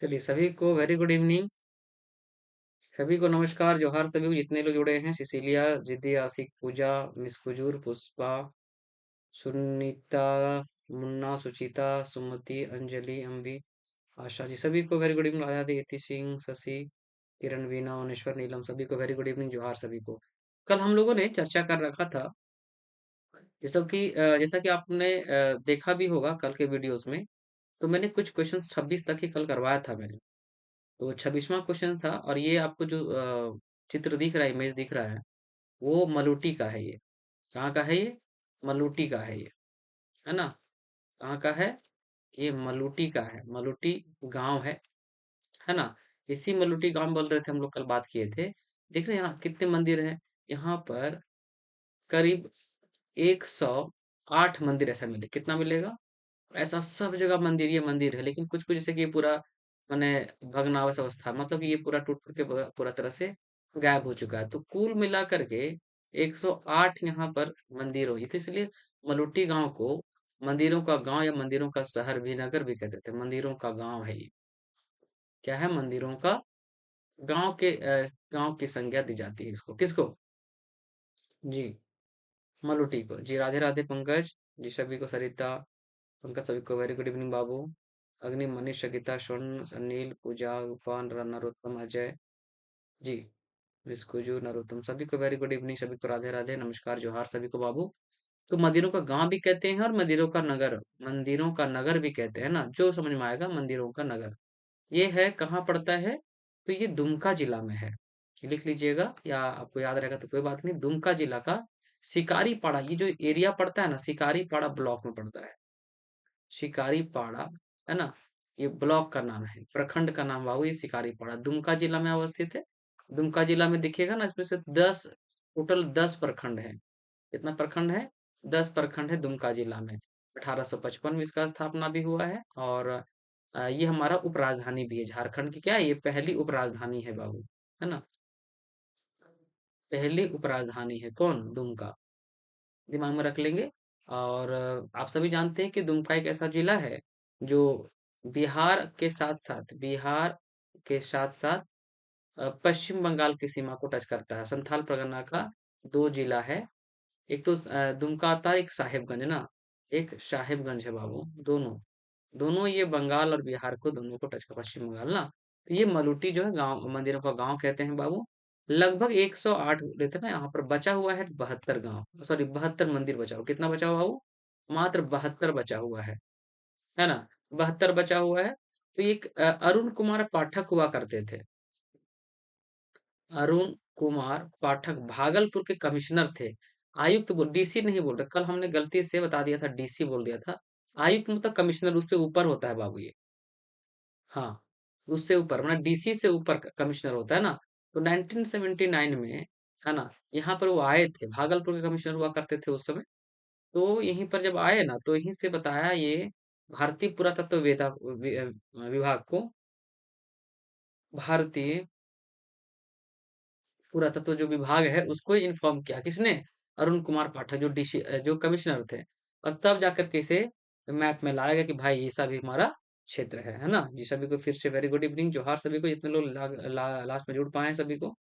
चलिए सभी को वेरी गुड इवनिंग। सभी को नमस्कार, जोहार सभी को जितने लोग जुड़े हैं। सिसिलिया, जिद्दी, आसिक, पूजा, मिस कुजूर, पुष्पा, सुनीता, मुन्ना, सुचिता, सुमति, अंजलि, अंबी, आशा जी सभी को वेरी गुड इवनिंग। राधा देती सिंह, शशि, किरण, वीना, ओनेश्वर, नीलम सभी को वेरी गुड इवनिंग, जोहार सभी को। कल हम लोगों ने चर्चा कर रखा था जैसा कि आपने देखा भी होगा कल के वीडियोस में। तो मैंने कुछ क्वेश्चन 26 तक ही कल करवाया था मैंने। तो 26वां क्वेश्चन था और ये आपको जो चित्र दिख रहा है, इमेज दिख रहा है, वो मलूटी का है ये। कहाँ का है ये? मलूटी का है ये, है ना? कहाँ का है? ये मलूटी का है। मलूटी गांव है ना? इसी मलूटी गांव बोल रहे थे हम लोग, कल बात किए थे। देख रहे हैं यहाँ कितने मंदिर हैं? यहाँ पर करीब 108 मंदिर ऐसा मिले। कितना मिलेगा? ऐसा सब जगह मंदिर, ये मंदिर है, लेकिन कुछ कुछ जैसे कि ये पूरा माने भग्नावश अवस्था, मतलब कि ये पूरा टूट फूट के पूरा तरह से गायब हो चुका है। तो कुल मिला करके 108 यहाँ पर मंदिर हुई। तो इसलिए मलुट्टी गांव को मंदिरों का गांव या मंदिरों का शहर भी, नगर भी कहते थे। मंदिरों का गांव है ये। क्या है? मंदिरों का गांव के गांव की संज्ञा दी जाती है इसको। किसको? जी, मलुटी को। जी राधे राधे पंकज जी, सभी को सरिता, पंकज सभी को वेरी गुड इवनिंग बाबू। अग्नि, मनीष, गीता, स्वर्ण, अनिल, पूजा, रूपान, नरोत्तम, अजय जी, विस्कुजू, नरोत्तम सभी को वेरी गुड इवनिंग, सभी को राधे राधे, नमस्कार, जोहार सभी को बाबू। तो मंदिरों का गांव भी कहते हैं और मंदिरों का नगर भी कहते हैं ना, जो समझ में आएगा। मंदिरों का नगर ये है, कहाँ पड़ता है? तो ये दुमका जिला में है। लिख लीजिएगा, या आपको याद रहेगा तो कोई बात नहीं। दुमका जिला का शिकारी पाड़ा, ये जो एरिया पड़ता है ना, शिकारी पाड़ा ब्लॉक में पड़ता है। शिकारीपाड़ा, है ना? ये ब्लॉक का नाम है, प्रखंड का नाम बाबू ये शिकारीपाड़ा दुमका जिला में अवस्थित है। दुमका जिला में दिखेगा ना, इसमें से 10, टोटल 10 प्रखंड है। कितना प्रखंड है? 10 प्रखंड है दुमका जिला में। 1855 में इसका स्थापना भी हुआ है। और ये हमारा उपराजधानी भी है झारखंड की। क्या है? ये पहली उपराजधानी है बाबू, है ना? पहली उपराजधानी है कौन? दुमका। दिमाग में रख लेंगे। और आप सभी जानते हैं कि दुमका एक ऐसा जिला है जो बिहार के साथ साथ पश्चिम बंगाल की सीमा को टच करता है। संथाल परगना का दो जिला है। एक तो दुमका आता है, एक साहेबगंज ना। एक साहेबगंज है बाबू। दोनों दोनों ये बंगाल और बिहार को दोनों को टच कर, पश्चिम बंगाल ना। तो ये मलुटी जो है गांव, मंदिरों का गांव कहते हैं बाबू। लगभग 108 रहते ना यहाँ पर। बचा हुआ है 72 गांव, सॉरी 72 मंदिर बचा हुआ। कितना बचा हुआ बाबू? मात्र 72 बचा हुआ है ना? 72 बचा हुआ है। तो एक अरुण कुमार पाठक हुआ करते थे। अरुण कुमार पाठक भागलपुर के कमिश्नर थे। आयुक्त बोल, डीसी नहीं बोल रहे, कल हमने गलती से बता दिया था, डीसी बोल दिया था। आयुक्त मतलब कमिश्नर, उससे ऊपर होता है बाबू ये। हाँ, उससे ऊपर मतलब डीसी से ऊपर कमिश्नर होता है ना। तो 1979 में, है ना, यहाँ पर वो आए थे। भागलपुर के कमिश्नर हुआ करते थे उस समय। तो यहीं पर जब आए ना, तो यहीं से बताया ये भारतीय पुरातत्व विभाग को। भारतीय पुरातत्व जो विभाग है उसको इन्फॉर्म किया। किसने? अरुण कुमार पाठक, जो डीसी, जो कमिश्नर थे। और तब जाकर के इसे मैप में लाया गया कि भाई ऐसा भी हमारा क्षेत्र है ना? जी सभी को फिर से वेरी गुड इवनिंग, जोहार सभी को, जितने लोग लास्ट में जुड़ पाए हैं सभी को।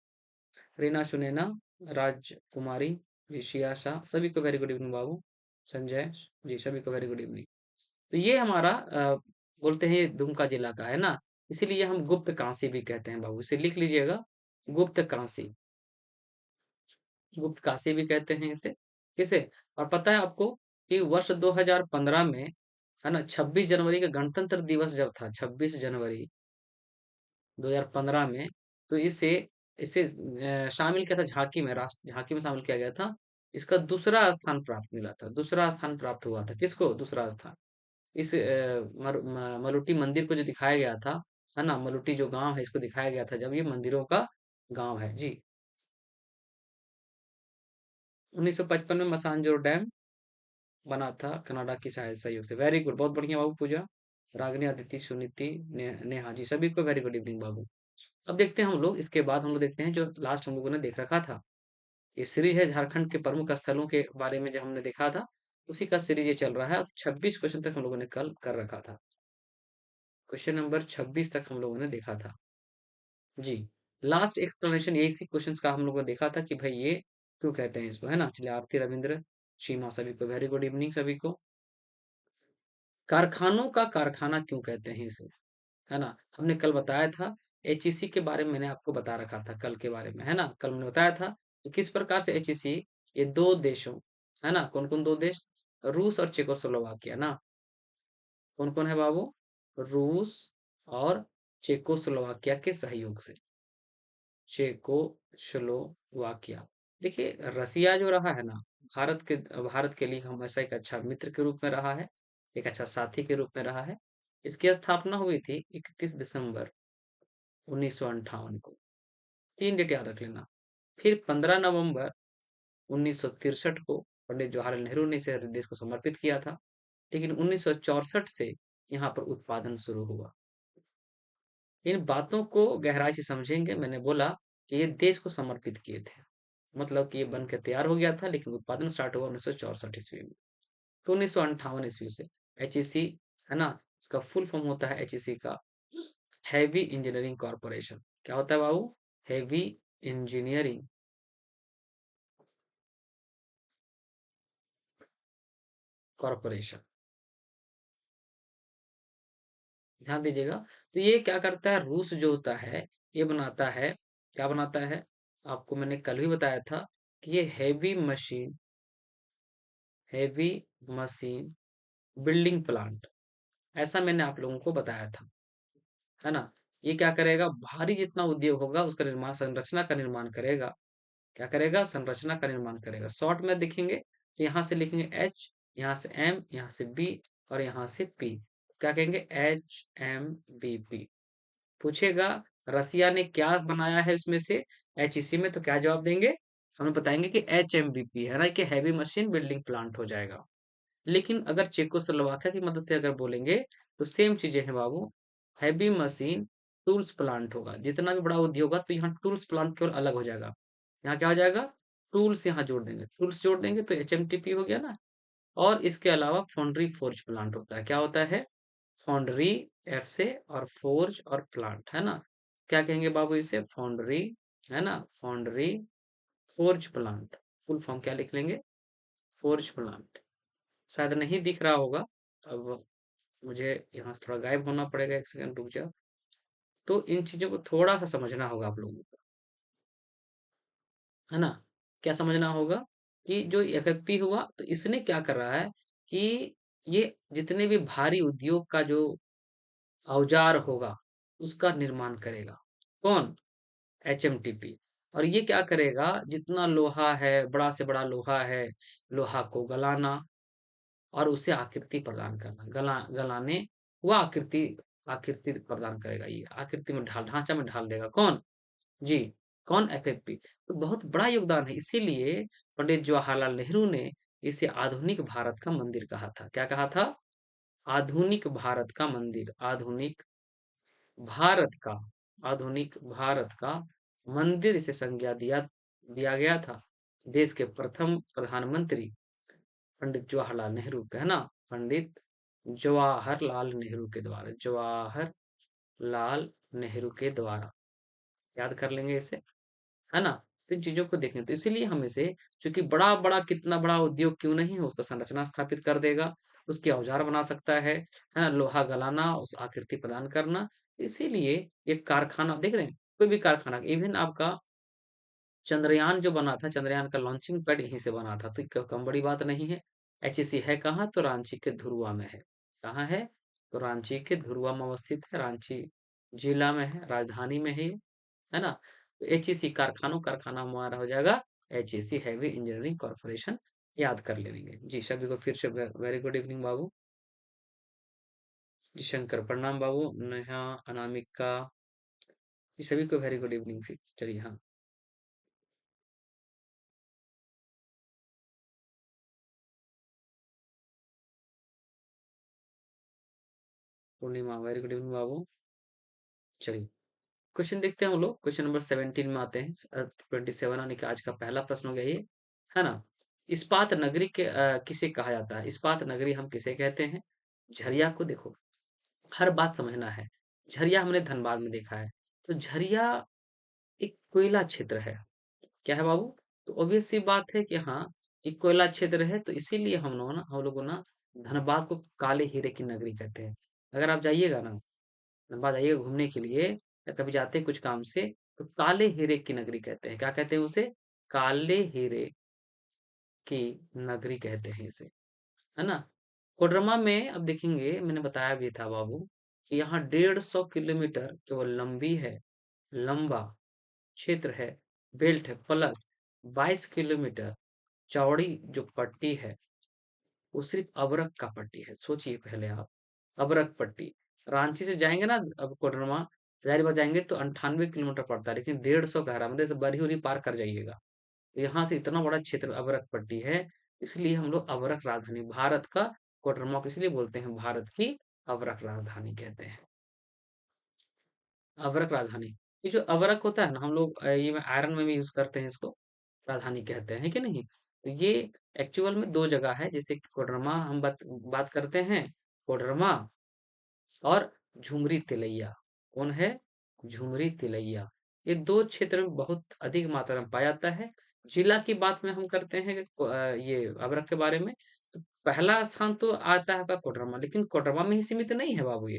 रीना, सुनैना, राजकुमारी, ऋषिया शाह सभी को वेरी गुड इवनिंग बाबू। संजय जी सभी को वेरी गुड इवनिंग। तो ये हमारा बोलते हैं ये दुमका जिला का है ना। इसीलिए हम गुप्त काशी भी कहते हैं बाबू, इसे लिख लीजिएगा। गुप्त काशी, गुप्त काशी भी कहते हैं इसे। किसे? और पता है आपको कि वर्ष 2015 में, है ना, 26 जनवरी का गणतंत्र दिवस जब था, 26 जनवरी 2015 में, तो इसे इसे शामिल किया था झांकी में, राष्ट्र झांकी में शामिल किया गया था। इसका दूसरा स्थान प्राप्त मिला था, दूसरा स्थान प्राप्त हुआ था। किसको दूसरा स्थान? इस मलुटी मंदिर को जो दिखाया गया था, है ना, मलुटी जो गांव है इसको दिखाया गया था जब ये मंदिरों का गांव है जी। 1955 में मसानजोर डैम बना था कनाडा की शायद सहयोग से। वेरी गुड, बहुत बढ़िया बाबू। पूजा, रागनी, अदिति, सुनीति, नेहा जी सभी को वेरी गुड इवनिंग बाबू। अब देखते हैं हम लोग, इसके बाद हम लोग देखते हैं जो लास्ट हम लोगों ने देख रखा था। ये सीरीज है झारखंड के प्रमुख स्थलों के बारे में जो हमने देखा था, उसी का सीरीज ये चल रहा है। 26 क्वेश्चन तक हम लोगों ने कल कर रखा था। क्वेश्चन नंबर 26 तक हम लोगों ने देखा था। जी, लास्ट एक्सप्लेनेशन यही सी क्वेश्चंस का हम लोगों ने देखा था कि भाई ये क्यों कहते हैं इसको, है ना? चलिए आरती रविंद्र, सीमा सभी को वेरी गुड इवनिंग सभी को। कारखानों का कारखाना क्यों कहते हैं इसे, है ना? हमने कल बताया था एचईसी के बारे में मैंने आपको बता रखा था कल के बारे में, है ना? कल मैंने बताया था कि किस प्रकार से एचईसी ये 2 देशों, है ना? कौन-कौन 2 देश? रूस और चेकोस्लोवाकिया ना? कौन-कौन है बाबू? रूस और चेकोस्लोवाकिया के सहयोग से। चेकोस्लोवाकिया। देखिए रसिया जो रहा है ना, भारत के लिए हमेशा एक अच्छा मित्र के रूप में रहा है, एक अच्छा साथी के रूप में रहा है। इसकी स्थापना हुई थी 31 दिसंबर 1958 को। 3 डेट याद रख लेना। फिर 15 नवंबर 1963 को पंडित जवाहरलाल नेहरू ने इसे देश को समर्पित किया था। लेकिन 1964 से यहाँ पर उत्पादन शुरू हुआ। इन बातों को गहराई से समझेंगे। मैंने बोला कि ये देश को समर्पित किए थे, मतलब कि ये बन के तैयार हो गया था लेकिन उत्पादन स्टार्ट हुआ 1964 ईस्वी में। तो 1958 ईस्वी से एचईसी, है ना, इसका फुल फॉर्म होता है एचईसी का हैवी इंजीनियरिंग कॉरपोरेशन। क्या होता है बाबू? Heavy engineering corporation. ध्यान दीजिएगा। तो ये क्या करता है, रूस जो होता है ये बनाता है, क्या बनाता है? आपको मैंने कल भी बताया था कि ये हैवी मशीन बिल्डिंग प्लांट, ऐसा मैंने आप लोगों को बताया था, है ना? ये क्या करेगा, भारी जितना उद्योग होगा उसका निर्माण, संरचना का निर्माण करेगा। क्या करेगा? संरचना का निर्माण करेगा। शॉर्ट में देखेंगे तो यहाँ से लिखेंगे एच, यहाँ से एम, यहाँ से बी और यहाँ से पी। क्या कहेंगे? H M B P. पूछेगा रसिया ने क्या बनाया है इसमें से एचईसी में, तो क्या जवाब देंगे? हमें बताएंगे कि एच एम बी पी, है ना, कि हैवी मशीन बिल्डिंग प्लांट हो जाएगा। लेकिन अगर चेकोस्लोवाकिया की मदद से अगर बोलेंगे तो सेम चीजें हैं बाबू। हैवी मशीन टूल्स प्लांट होगा। जितना भी बड़ा उद्योग होगा तो यहाँ टूल्स प्लांट केवल अलग हो जाएगा। यहाँ क्या हो जाएगा? टूल्स यहाँ जोड़ देंगे, टूल्स जोड़ देंगे तो एचएमटीपी हो गया ना। और इसके अलावा फाउंड्री फोर्ज प्लांट होता है। क्या होता है? फाउंड्री, एफ से, और फोर्ज और प्लांट, है ना? क्या कहेंगे बाबू इसे? फाउंड्री, है ना, foundry forge plant. Full form क्या लिख लेंगे? Forge plant. शायद नहीं दिख रहा होगा। अब मुझे यहाँ से थोड़ा गायब होना पड़ेगा, एक सेकंड रुक जाओ। तो इन चीजों को थोड़ा सा समझना होगा आप लोगों को, है ना? क्या समझना होगा कि जो एफएफपी हुआ तो इसने क्या कर रहा है कि ये जितने भी भारी उद्योग का जो औजार होगा उसका निर्माण करेगा। कौन? एचएमटीपी। और ये क्या करेगा, जितना लोहा है, बड़ा से बड़ा लोहा है, लोहा को गलाना और उसे आकृति प्रदान करना, गलाने वह आकृति आकृति प्रदान करेगा। ये आकृति में ढांचा में ढाल देगा। कौन? जी, कौन? एफएफपी। तो बहुत बड़ा योगदान है। इसीलिए पंडित जवाहरलाल नेहरू ने इसे आधुनिक भारत का मंदिर कहा था। क्या कहा था? आधुनिक भारत का मंदिर। भारत का आधुनिक भारत का मंदिर इसे संज्ञा दिया दिया गया था। देश के प्रथम प्रधानमंत्री पंडित जवाहरलाल नेहरू का, है ना, पंडित जवाहरलाल नेहरू के द्वारा, जवाहरलाल नेहरू के द्वारा। याद कर लेंगे इसे, है ना? तो इन चीजों को देखें तो इसीलिए हम इसे, चूंकि बड़ा बड़ा कितना बड़ा उद्योग क्यों नहीं हो, उसका संरचना स्थापित कर देगा, उसके औजार बना सकता है ना, लोहा गलाना, उस आकृति प्रदान करना। तो इसीलिए एक कारखाना देख रहे हैं, कोई भी कारखाना, इवन आपका चंद्रयान जो बना था, चंद्रयान का लॉन्चिंग पैड यहीं से बना था, तो कम बड़ी बात नहीं है। एचईसी है कहाँ? तो रांची के धुरुआ में है। कहाँ है? तो रांची के धुरुआ में अवस्थित है, रांची जिला में है, राजधानी में है ये, है ना? तो एचईसी कारखाना हमारा हो जाएगा एचईसी हैवी इंजीनियरिंग कॉर्पोरेशन। याद कर लेंगे जी। सभी को फिर से वेरी गुड इवनिंग बाबू जी। शंकर प्रणाम बाबू, नेहा, अनामिका जी, सभी को वेरी गुड इवनिंग। फिर चलिए, हाँ, पूर्णिमा वेरी गुड इवनिंग बाबू। चलिए क्वेश्चन देखते हैं हम लोग। क्वेश्चन नंबर 17 में आते हैं। 27 यानी कि आज का पहला प्रश्न हो गया ये, है ना? इस्पात नगरी के किसे कहा जाता है? इस्पात नगरी हम किसे कहते हैं? झरिया को देखो, हर बात समझना है। झरिया हमने धनबाद में देखा है, तो झरिया एक कोयला क्षेत्र है। क्या है बाबू? तो ऑब्वियस सी बात है कि हाँ, एक कोयला क्षेत्र है, तो इसीलिए हम लोग ना धनबाद को काले हीरे की नगरी कहते हैं। अगर आप जाइएगा ना, धनबाद आइएगा घूमने के लिए या कभी जाते हैं कुछ काम से, तो काले हीरे की नगरी कहते हैं। क्या कहते हैं उसे? काले हीरे की नगरी कहते हैं इसे, है ना? कोडरमा में अब देखेंगे, मैंने बताया भी था बाबू कि यहाँ 150 किलोमीटर केवल लंबी है, लंबा क्षेत्र है, बेल्ट है, प्लस 22 किलोमीटर चौड़ी जो पट्टी है, वो सिर्फ अबरक का पट्टी है। सोचिए पहले आप, अबरक पट्टी। रांची से जाएंगे ना अब कोडरमा, हजारीबाग जाएंगे तो 98 किलोमीटर पड़ता है, लेकिन 150 का है, मतलब से बरही उरी पार कर जाइएगा। तो यहाँ से इतना बड़ा क्षेत्र अबरक पट्टी है, इसलिए हम लोग अबरक राजधानी भारत का कोडरमा को इसलिए बोलते हैं भारत की अबरक राजधानी कहते हैं। अवरक राजधानी, ये जो अवरक होता है ना, हम लोग ये में आयरन में भी यूज करते हैं इसको, राजधानी कहते हैं कि नहीं? तो ये एक्चुअल में दो जगह है, जैसे कि कोडरमा हम बात करते हैं, कोडरमा और झुमरी तिलैया। कौन है? झुमरी तिलैया। ये दो क्षेत्र में बहुत अधिक मात्रा में पाया जाता है। जिला की बात में हम करते हैं कि ये अभ्रक के बारे में, तो पहला स्थान तो आता है आपका कोडरमा, लेकिन कोडरमा में ही सीमित नहीं है बाबू ये,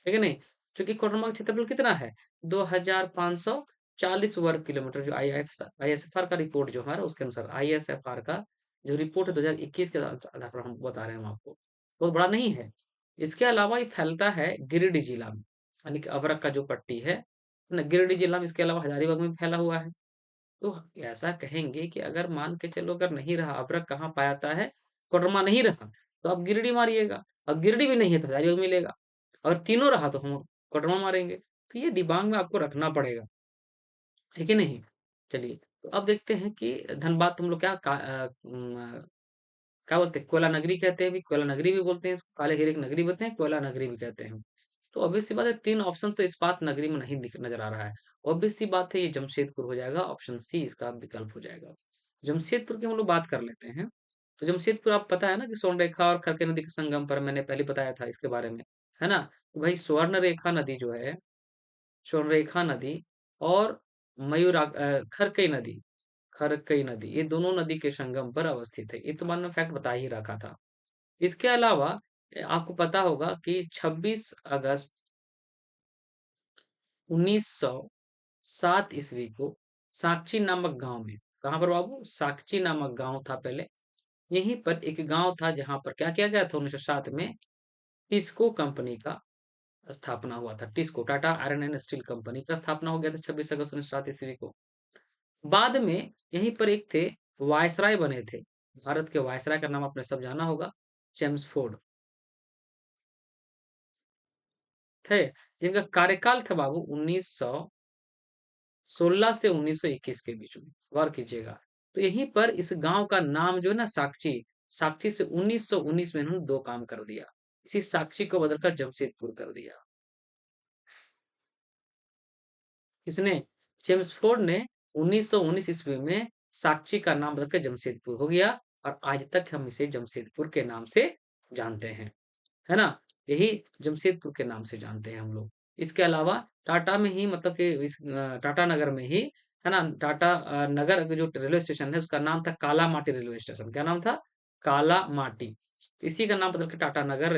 है कि नहीं? क्योंकि कोडरमा का क्षेत्रफल कितना है? 2540 वर्ग किलोमीटर, जो आईएसएफआर का रिपोर्ट जो है उसके अनुसार, आईएसएफआर का जो रिपोर्ट है 2021 के आधार पर हम बता रहे हैं हम आपको, बहुत बड़ा नहीं है। इसके अलावा ये फैलता है गिरिडीह जिला में, यानी कि अभ्रक का जो पट्टी है ना, गिरिडीह जिला में, इसके अलावा हजारीबाग में भी फैला हुआ है। तो ऐसा कहेंगे कि अगर मान के चलो, अगर नहीं रहा अभ्रक, कहाँ पाया जाता है? कोडरमा नहीं रहा तो आप गिरिडीह मारिएगा, और गिरिडीह भी नहीं है तो हजारीबाग मिलेगा, और तीनों रहा तो हम कोडरमा मारेंगे। तो ये दिमाग में आपको रखना पड़ेगा, है कि नहीं? चलिए, तो अब देखते हैं कि धनबाद तुम लोग क्या बोलते हैं? कोयला नगरी कहते हैं भी, कोयला नगरी भी बोलते हैं इसको, काले हीरे की नगरी बोलते हैं, कोयला नगरी भी कहते हैं। तो ऑब्वियस सी बात है, 3 ऑप्शन तो इस्पात नगरी में नहीं दिख नज़र आ रहा है। ऑब्वियस सी बात है, ये जमशेदपुर हो जाएगा, ऑप्शन सी इसका विकल्प हो जाएगा। जमशेदपुर की हम लोग बात कर लेते हैं। तो जमशेदपुर आप पता है ना कि स्वर्णरेखा और खरके नदी के संगम पर, मैंने पहले बताया था इसके बारे में, है ना? तो भाई स्वर्णरेखा नदी जो है, स्वर्णरेखा नदी और खरकई नदी, ये दोनों नदी के संगम पर अवस्थित है। ये तो मैंने फैक्ट बता ही रखा था। इसके अलावा आपको पता होगा कि 26 अगस्त 1907 ईस्वी को साकची नामक गांव में, कहाँ पर बाबू? साकची नामक गांव था पहले, यहीं पर एक गांव था जहां पर क्या किया गया था 1907 में? टिस्को कंपनी का स्थापना हुआ था। TISCO, Tata iron and steel company का स्थापना हो गया था 26 अगस्त 1907 ईस्वी को। बाद में यहीं पर एक थे, वायसराय बने थे, भारत के वायसराय का नाम आपने सब जाना होगा, चेम्सफोर्ड थे, जिनका कार्यकाल था बाबू 1916 से 1921 के बीच में, गौर कीजिएगा। तो यहीं पर इस गांव का नाम जो है ना साकची, साकची से 1919 में इन्होंने दो काम कर दिया, इसी साकची को बदलकर जमशेदपुर कर दिया। इसने, चेम्सफोर्ड ने 1919 ईस्वी में साकची का नाम बदलकर जमशेदपुर हो गया, और आज तक हम इसे जमशेदपुर के नाम से जानते हैं, है ना? यही जमशेदपुर के नाम से जानते हैं हम लोग। इसके अलावा टाटा में ही, मतलब कि टाटा नगर में ही, है ना, टाटा नगर का जो रेलवे स्टेशन है उसका नाम था काला माटी रेलवे स्टेशन। क्या नाम था? काला माटी। इसी का नाम बदल के टाटा नगर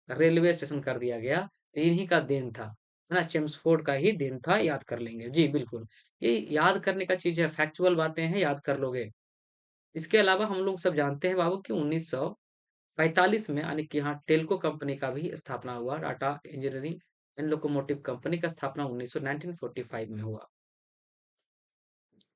रेलवे स्टेशन कर दिया गया। तो इन्हीं का देन था, है ना, चेम्सफोर्ड का ही देन था, याद कर लेंगे जी, बिल्कुल। ये याद करने का चीज है, फैक्चुअल बातें हैं, याद कर लोगे। इसके अलावा हम लोग सब जानते हैं बाबू कि 1945 में, यानी कि यहाँ टेल्को कंपनी का भी स्थापना हुआ, Tata engineering and locomotive company का स्थापना 1945 में हुआ।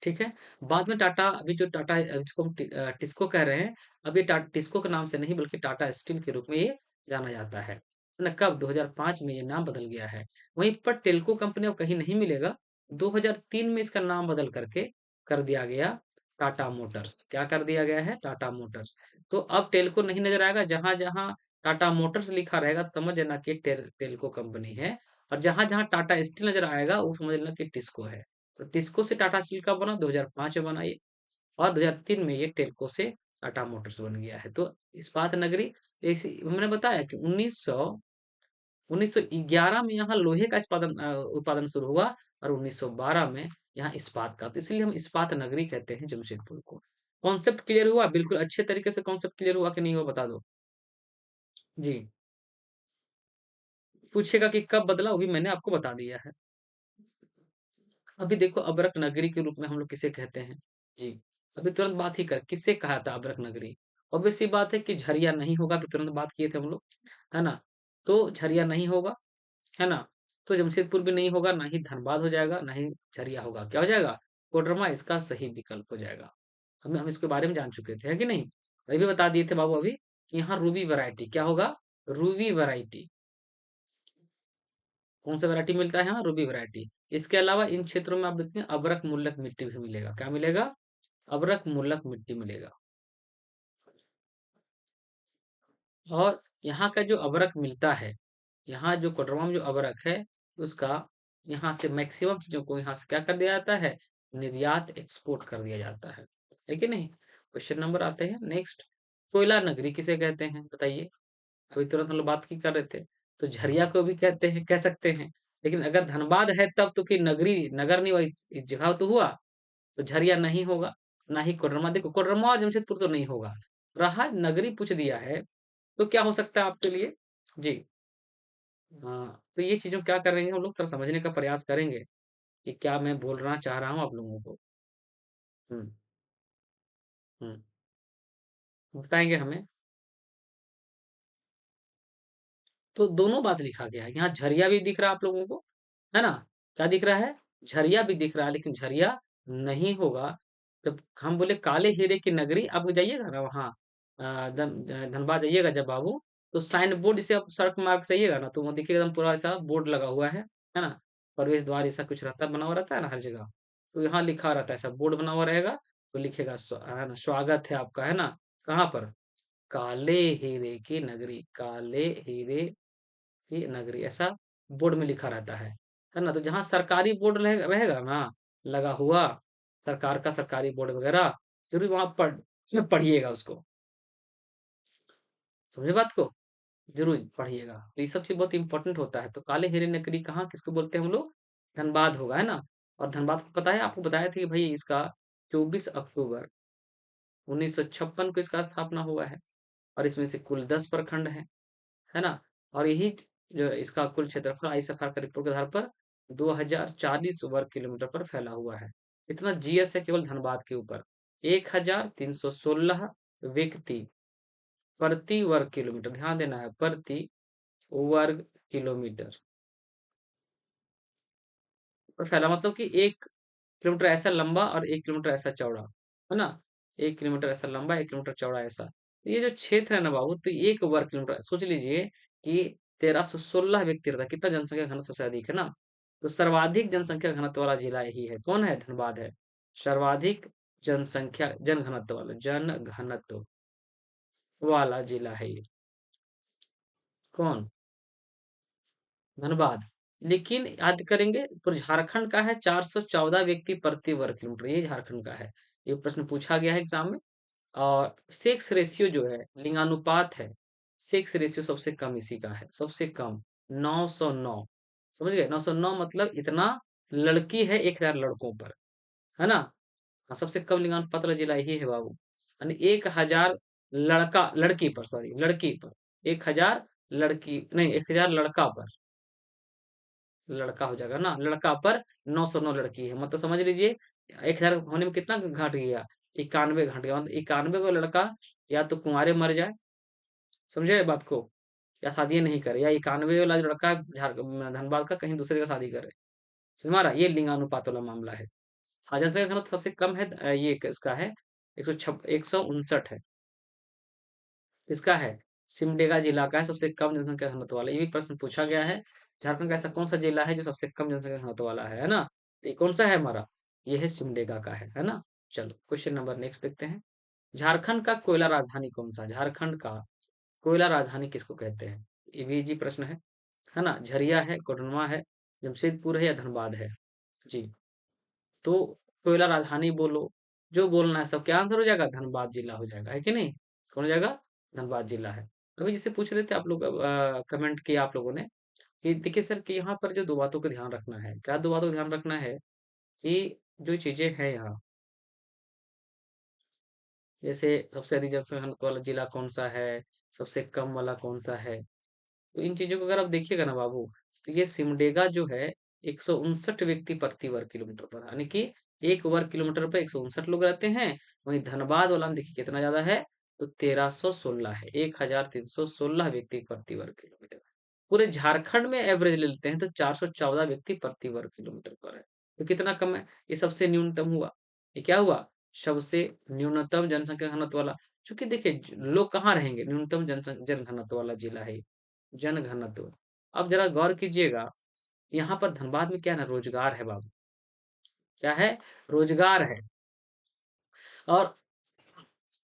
ठीक है। बाद में टाटा, अभी जो टाटा जिसको हम टिस्को कह रहे हैं, अब ये टिस्को के नाम से नहीं बल्कि टाटा स्टील के रूप में ये जाना जाता है ना? कब? 2005 में ये नाम बदल गया है। वहीं पर टेल्को कंपनी अब कहीं नहीं मिलेगा, 2003 में इसका नाम बदल करके कर दिया गया टाटा मोटर्स। क्या कर दिया गया है? टाटा मोटर्स। तो अब टेल्को नहीं नजर आएगा, जहां जहां टाटा मोटर्स लिखा रहेगा तो समझ लेना कि टेल्को कंपनी है, और जहां जहां टाटा स्टील नजर आएगा वो समझ लेना कि टिस्को है। तो टिस्को से टाटा स्टील कब बना? 2005 में बना ये, और 2003 में ये टेल्को से टाटा मोटर्स बन गया है। तो इस्पात नगरी इसी मैंने बताया कि 1911 में यहाँ लोहे का उत्पादन शुरू हुआ और 1912 में यहाँ इस्पात का। तो इसलिए हम इस्पात नगरी कहते हैं जमशेदपुर को। कॉन्सेप्ट क्लियर हुआ? बिल्कुल अच्छे तरीके से कॉन्सेप्ट क्लियर हुआ कि नहीं हुआ बता दो? जी। पूछेगा कि कब बदला वो भी मैंने आपको बता दिया है। अभी देखो अबरक नगरी के रूप में हम लोग किसे कहते हैं? जी। अभी तुरंत बात ही कर किससे कहा था अबरक नगरी? ऑब्वियस सी बात है कि झरिया नहीं होगा, अभी तुरंत बात किए थे हम लोग, है ना? तो झरिया नहीं होगा, है ना? तो जमशेदपुर भी नहीं होगा, ना ही धनबाद हो जाएगा, ना ही झरिया होगा। क्या हो जाएगा? कोडरमा इसका सही विकल्प हो जाएगा। हम इसके बारे में जान चुके थे, है कि नहीं? ये भी बता दिए थे बाबू अभी कि यहाँ रूबी वैरायटी क्या होगा? Ruby variety. कौन सा वैरायटी मिलता है यहाँ? Ruby variety. इसके अलावा इन क्षेत्रों में आप देखते हैं अबरक मुल्लक मिट्टी भी मिलेगा। क्या मिलेगा? अबरक मुल्लक मिट्टी मिलेगा। और यहाँ का जो अबरक मिलता है, यहाँ जो कोडरमा में जो अबरक है, उसका यहाँ से मैक्सिमम चीजों को यहाँ से क्या कर दिया जाता है? निर्यात एक्सपोर्ट कर दिया जाता है कि नहीं? क्वेश्चन नंबर आते हैं नेक्स्ट। कोयला नगरी किसे कहते हैं बताइए? अभी तुरंत हम लोग बात की कर रहे थे। तो झरिया को भी कहते हैं, कह सकते हैं। लेकिन अगर धनबाद है तब तो फिर नगरी नगर नहीं हुआ, जगह तो हुआ। तो झरिया नहीं होगा, ना ही कोडरमा। देखो कोडरमा और जमशेदपुर तो नहीं होगा। रहा नगरी पूछ दिया है, तो क्या हो सकता है आपके लिए? जी। हाँ, तो ये चीज़ों क्या कर रहे हैं हम लोग थोड़ा समझने का प्रयास करेंगे कि क्या मैं बोलना चाह रहा हूँ आप लोगों को। हुँ, हुँ। बताएँगे हमें। तो दोनों बात लिखा गया है। यहाँ झरिया भी दिख रहा है आप लोगों को, है ना? क्या दिख रहा है? झरिया भी दिख रहा है, लेकिन झरिया नहीं होगा। जब हम बोले काले हीरे की नगरी, आप जाइएगा ना वहाँ धनबाद जाइएगा जब बाबू, तो साइन बोर्ड से आप सड़क मार्ग से आइएगा ना, तो वहाँ देखिएगा एकदम पूरा ऐसा बोर्ड लगा हुआ है ना? प्रवेश द्वार ऐसा कुछ रहता है, बना हुआ रहता है ना हर जगह। तो यहाँ लिखा रहता है, ऐसा बोर्ड बना हुआ रहेगा, तो लिखेगा है ना, स्वागत है आपका, है ना? कहाँ पर? काले हीरे की नगरी, काले हीरे की नगरी ऐसा बोर्ड में लिखा रहता है ना? तो जहाँ सरकारी बोर्ड रहेगा ना लगा हुआ, सरकार का सरकारी बोर्ड वगैरह, जरूर वहां पढ़िएगा उसको। समझे बात को? जरूर पढ़िएगा, तो ये सब चीज बहुत इंपॉर्टेंट होता है। तो काले हीरे नगरी कहाँ किसको बोलते हैं हम लोग? धनबाद होगा, है ना? और धनबाद को पता है, आपको बताया था कि भाई इसका 24 अक्टूबर 1956 को इसका स्थापना हुआ है। और इसमें से कुल 10 प्रखंड है ना? और यही जो इसका कुल क्षेत्रफल आईएसएफआर का रिपोर्ट के आधार पर 2040 वर्ग किलोमीटर पर फैला हुआ है। इतना जीएस है केवल धनबाद के ऊपर। 1316 व्यक्ति प्रति वर्ग किलोमीटर, ध्यान देना है, प्रति वर्ग किलोमीटर पर फैला। मतलब कि 1 किलोमीटर ऐसा लंबा और 1 किलोमीटर ऐसा चौड़ा, है ना? 1 किलोमीटर ऐसा लंबा, 1 किलोमीटर चौड़ा ऐसा। तो ये जो क्षेत्र है ना बाबू, तो 1 वर्ग किलोमीटर सोच लीजिए कि 1316 व्यक्ति रहता है। कितना जनसंख्या घनत्व सबसे अधिक है ना? तो सर्वाधिक जनसंख्या घनत्व वाला जिला यही है। कौन है? धनबाद है। सर्वाधिक जन घनत्व वाला जिला है ये। कौन? धनबाद। लेकिन याद करेंगे तो झारखंड का है 414 व्यक्ति प्रति वर्ग किलोमीटर, ये झारखंड का है। ये प्रश्न पूछा गया है एग्जाम में। और सेक्स रेशियो जो है, लिंगानुपात है, सेक्स रेशियो सबसे कम इसी का है, सबसे कम 909। समझ गए? 909 मतलब इतना लड़की है 1000 लड़कों पर, है ना? हाँ, सबसे कम लिंगानुपात वाला जिला यही है बाबू। यानी 1000 लड़का लड़की पर, सॉरी लड़की पर, 1000 लड़की नहीं, 1000 लड़का पर, लड़का हो जाएगा ना, लड़का पर 909 लड़की है। मतलब समझ लीजिए 1000 होने में कितना घट गया? 91 घट गया। मतलब 91 को लड़का या तो कुंवारे मर जाए, समझे बात को, या शादी नहीं करे, या 91 वाला जो लड़का है धनबाद का कहीं दूसरे का शादी करे। समझ में आ रहा है? ये लिंगानुपात वाला मामला है। हाँ, जनसंख्या घनत्व सबसे कम है, ये इसका है 159 है। इसका है सिमडेगा जिला का है सबसे कम जनसंख्या घनत्व वाला। ये भी प्रश्न पूछा गया है। झारखंड का ऐसा कौन सा जिला है जो सबसे कम जनसंख्या घनत्व वाला है ना? तो ये कौन सा है हमारा? ये है सिमडेगा का है ना? चलो क्वेश्चन नंबर नेक्स्ट देखते हैं। झारखंड का कोयला राजधानी कौन सा? झारखंड का कोयला राजधानी किसको कहते हैं? ये भी इजी प्रश्न है ना? झरिया है, कोडरमा है, जमशेदपुर है या धनबाद है? जी। तो कोयला राजधानी बोलो, जो बोलना है सब क्या आंसर हो जाएगा? धनबाद जिला हो जाएगा, है कि नहीं? कौन हो जाएगा? धनबाद जिला है। अभी जैसे पूछ रहे थे आप लोग, कमेंट किया आप लोगों ने कि देखिए सर कि यहाँ पर जो 2 बातों का ध्यान रखना है। क्या 2 बातों का ध्यान रखना है कि जो चीज़ें हैं यहाँ, जैसे सबसे अधिक जनसंख्या वाला जिला कौन-सा है, सबसे कम वाला कौन-सा है। तो इन चीज़ों को अगर आप देखिएगा ना बाबू, तो ये सिमडेगा जो है 159 व्यक्ति प्रति वर्ग किलोमीटर पर, यानी कि 1 वर्ग किलोमीटर पे 159 लोग रहते हैं। वहीं धनबाद वाला में देखिए कितना ज़्यादा है, तो 1316 है, 1316 व्यक्ति प्रति वर्ग किलोमीटर। पूरे झारखंड में एवरेज ले लेते हैं तो 414 व्यक्ति प्रति वर्ग किलोमीटर पर है। तो कितना कम है? ये सबसे न्यूनतम हुआ। ये क्या हुआ? सबसे न्यूनतम जनसंख्या घनत्व वाला। क्योंकि देखिए लोग कहाँ रहेंगे? न्यूनतम जनघनत्व वाला जिला है ये। जनघनत्व। अब ज़रा गौर कीजिएगा, यहाँ पर धनबाद में क्या है ना, रोज़गार है बाबू। क्या है? रोज़गार है। और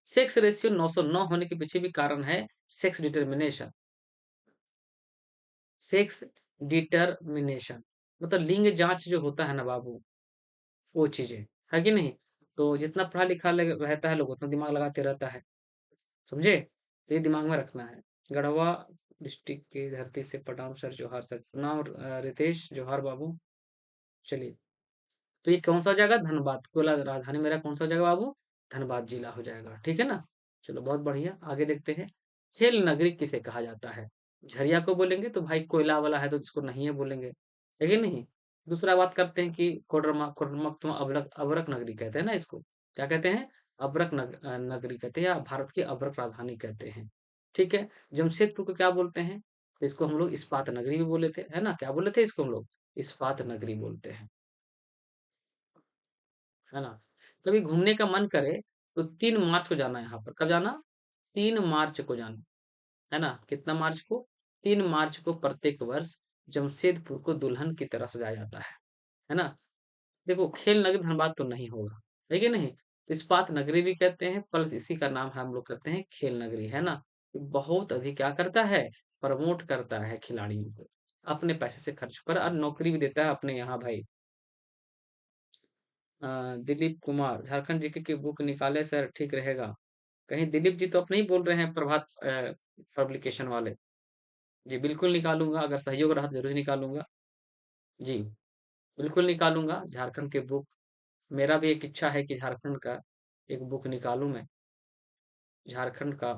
सेक्स रेशियो 909 होने के पीछे भी कारण है सेक्स डिटरमिनेशन। सेक्स डिटरमिनेशन मतलब लिंग जाँच जो होता है ना बाबू, वो चीज़ें, है कि नहीं? तो जितना पढ़ा-लिखा रहता है लोग उतना दिमाग लगाते रहता है, समझे? तो ये दिमाग में रखना है। गढ़वा डिस्ट्रिक्ट की धरती से प्रणाम सर, जोहार सर। प्रणाम रितेश, जोहार बाबू। चलिए। तो ये कौन-सा हो जाएगा? धनबाद। कोला राजधानी मेरा कौन-सा हो जाएगा बाबू? धनबाद जिला हो जाएगा, ठीक है ना? चलो बहुत बढ़िया, आगे देखते हैं। खेल नगरी किसे कहा जाता है? झरिया को बोलेंगे तो भाई कोयला वाला है तो इसको नहीं है बोलेंगे, है कि नहीं? दूसरा बात करते हैं कि कोडरमा तो अभ्रक अभ्रक नगरी कहते हैं ना इसको। क्या कहते हैं? नगरी कहते हैं या भारत की अभ्रक राजधानी कहते हैं, ठीक है? जमशेदपुर को क्या बोलते हैं? तो इसको हम लोग इस्पात नगरी भी बोले थे, है ना? क्या बोले थे इसको हम लोग? इस्पात नगरी बोलते हैं। है ना? कभी घूमने का मन करे तो 3 मार्च को जाना है यहाँ पर। कब जाना? 3 मार्च को जाना, है ना? कितना मार्च को? 3 मार्च को प्रत्येक वर्ष जमशेदपुर को दुल्हन की तरह सजाया जाता है ना? देखो खेल नगरी धनबाद तो नहीं होगा, है कि नहीं? तो इस्पात नगरी भी कहते हैं प्लस इसी का नाम हम लोग करते हैं खेल नगरी, है ना? ये बहुत अधिक क्या करता है? प्रमोट करता है खिलाड़ियों को, अपने पैसे से खर्च कर और नौकरी भी देता है अपने यहाँ भाई। दिलीप कुमार झारखंड जीके की बुक निकाले सर ठीक रहेगा। कहीं दिलीप जी तो अपने ही बोल रहे हैं प्रभात पब्लिकेशन वाले। जी बिल्कुल निकालूंगा, अगर सहयोग रहा तो जरूर निकालूंगा। जी बिल्कुल निकालूंगा झारखंड के बुक। मेरा भी एक इच्छा है कि झारखंड का एक बुक निकालूं मैं। झारखंड का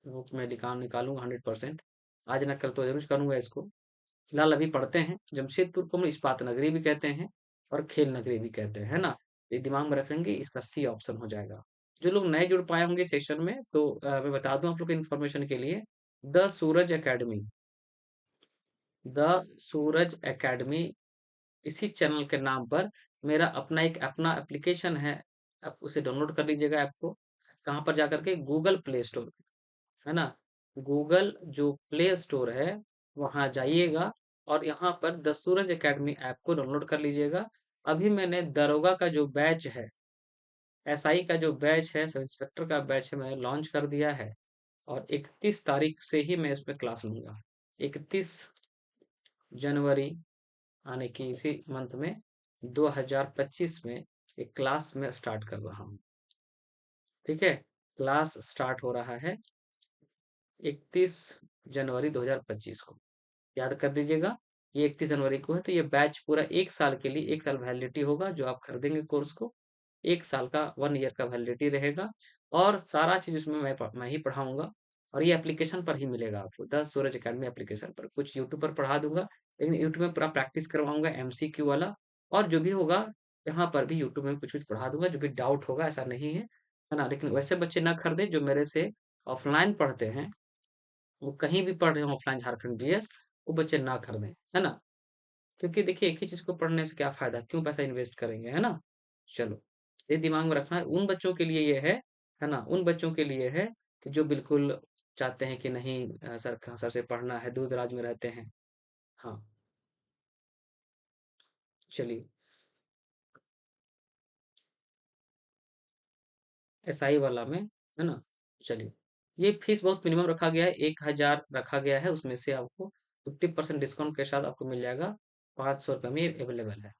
बुक में निकालूंगा 100%। आज न कल तो जरूर करूंगा इसको। फिलहाल अभी पढ़ते हैं। जमशेदपुर को हम इस्पात नगरी भी कहते हैं और खेल नगरी भी कहते हैं, है ना? ये दिमाग में रखेंगे, इसका सी ऑप्शन हो जाएगा। जो लोग नए जुड़ पाए होंगे सेशन में तो मैं बता दूं आप लोग के इन्फॉर्मेशन के लिए, the Suraj academy, the Suraj academy इसी चैनल के नाम पर मेरा अपना एप्लीकेशन है। आप उसे डाउनलोड कर लीजिएगा ऐप को। कहाँ पर जाकर के? गूगल प्ले स्टोर, है ना? गूगल जो प्ले स्टोर है वहाँ जाइएगा और यहाँ पर द सूरज एकेडमी ऐप को डाउनलोड कर लीजिएगा। अभी मैंने दरोगा का जो बैच है, एसआई का जो बैच है, सब इंस्पेक्टर का बैच है, मैंने लॉन्च कर दिया है और 31 तारीख से ही मैं इसमें क्लास लूंगा। 31 जनवरी आने की इसी मंथ में 2025 में एक क्लास में स्टार्ट कर रहा हूँ, ठीक है? क्लास स्टार्ट हो रहा है 31 जनवरी 2025 को। याद कर दीजिएगा, ये 31 जनवरी को है तो ये बैच पूरा 1 साल के लिए 1 साल वैलिडिटी होगा जो आप खरीदेंगे कोर्स को। 1 साल का 1 ईयर का वैलिडिटी रहेगा और सारा चीज़ उसमें मैं ही पढ़ाऊँगा और ये एप्लीकेशन पर ही मिलेगा आपको, द सूरज अकेडमी एप्लीकेशन पर। कुछ यूट्यूब पर पढ़ा दूँगा, लेकिन यूट्यूब में पूरा प्रैक्टिस करवाऊँगा एमसीक्यू वाला और जो भी होगा यहाँ पर भी यूट्यूब में कुछ-कुछ पढ़ा दूँगा, जो भी डाउट होगा ऐसा नहीं है ना? लेकिन वैसे बच्चे ना खरीदें जो मेरे से ऑफ़लाइन पढ़ते हैं, वो कहीं भी पढ़ रहे हो ऑफ़लाइन झारखंड जीएस, वो बच्चे ना खरीदें, है ना? क्योंकि देखिए एक ही चीज़ को पढ़ने से क्या फ़ायदा? क्यों पैसा इन्वेस्ट करेंगे, है ना? चलो, ये दिमाग में रखना है। उन बच्चों के लिए ये है ना? उन बच्चों के लिए है कि जो बिल्कुल चाहते हैं कि नहीं सर से पढ़ना है, दूर-दराज में रहते हैं। हाँ, चलिए एसआई वाला में, है ना? चलिए, ये फीस बहुत मिनिमम रखा गया है, 1000 रखा गया है, उसमें से आपको 50% डिस्काउंट के साथ आपको मिल जाएगा, ₹500 में अवेलेबल है।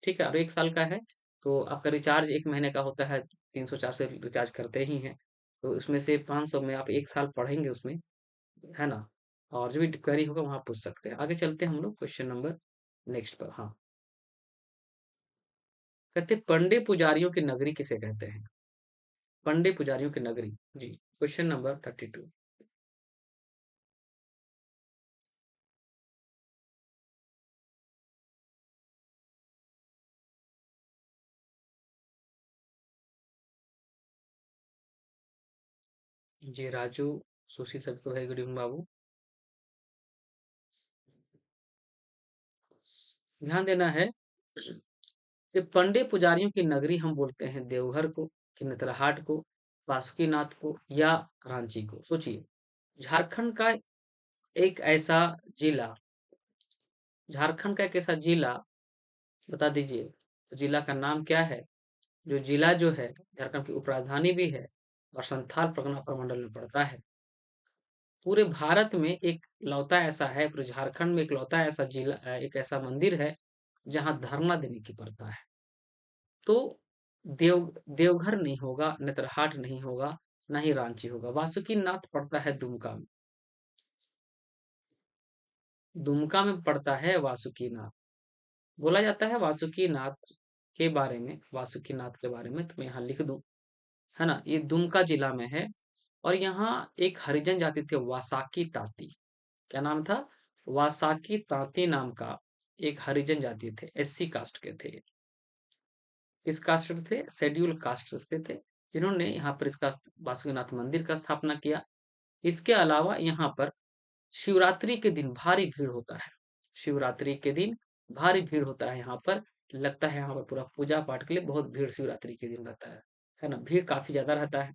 ठीक है? और 1 साल का है, तो आपका रिचार्ज 1 महीने का होता है, 300-400 रिचार्ज करते ही हैं। तो उसमें से 500 में आप 1 साल पढ़ेंगे उसमें, है ना? और जो भी क्वेरी होगा वहाँ पूछ सकते हैं। आगे चलते हैं हम लोग क्वेश्चन नंबर नेक्स्ट पर। हाँ, कहते हैं पंडे पुजारियों की नगरी किसे कहते हैं? पंडे पुजारियों की नगरी। जी, क्वेश्चन नंबर 32। जी, राजू, सुशील सबको वेरी गुड इवनिंग बाबू। ध्यान देना है कि पंडे पुजारियों की नगरी हम बोलते हैं देवघर को, कि नेतरहाट को, बासुकीनाथ को या रांची को। सोचिए, झारखंड का एक ऐसा जिला, झारखंड का एक ऐसा जिला, बता दीजिए, तो जिला का नाम क्या है? जो जिला जो है झारखंड की उपराजधानी भी है और संथाल परगना प्रमंडल में पड़ता है। पूरे भारत में एक लौता ऐसा है, पूरे झारखंड में एक लौता ऐसा जिला, एक ऐसा मंदिर है जहां धरना देने की प्रथा है। तो देवघर नहीं होगा, नेतरहाट नहीं होगा, ना ही रांची होगा। वासुकीनाथ पड़ता है दुमका में। दुमका में पड़ता है वासुकीनाथ। बोला जाता है वासुकीनाथ के बारे में, वासुकीनाथ के बारे में, तो मैं यहाँ लिख दूं, है ना? ये दुमका जिला में है। और यहाँ एक हरिजन जाति थे, वासाकी ताती। क्या नाम था? वासाकी ताती नाम का एक हरिजन जाति थे, एससी कास्ट के थे। किस कास्ट से थे? शेड्यूल कास्ट से थे, जिन्होंने यहाँ पर इसका वासुकीनाथ मंदिर का स्थापना किया। इसके अलावा यहाँ पर शिवरात्रि के दिन भारी भीड़ होता है। शिवरात्रि के दिन भारी भीड़ होता है यहाँ पर। लगता है यहाँ पर पूरा पूजा पाठ के लिए बहुत भीड़ शिवरात्रि के दिन रहता है ना? भीड़ काफी ज्यादा रहता है।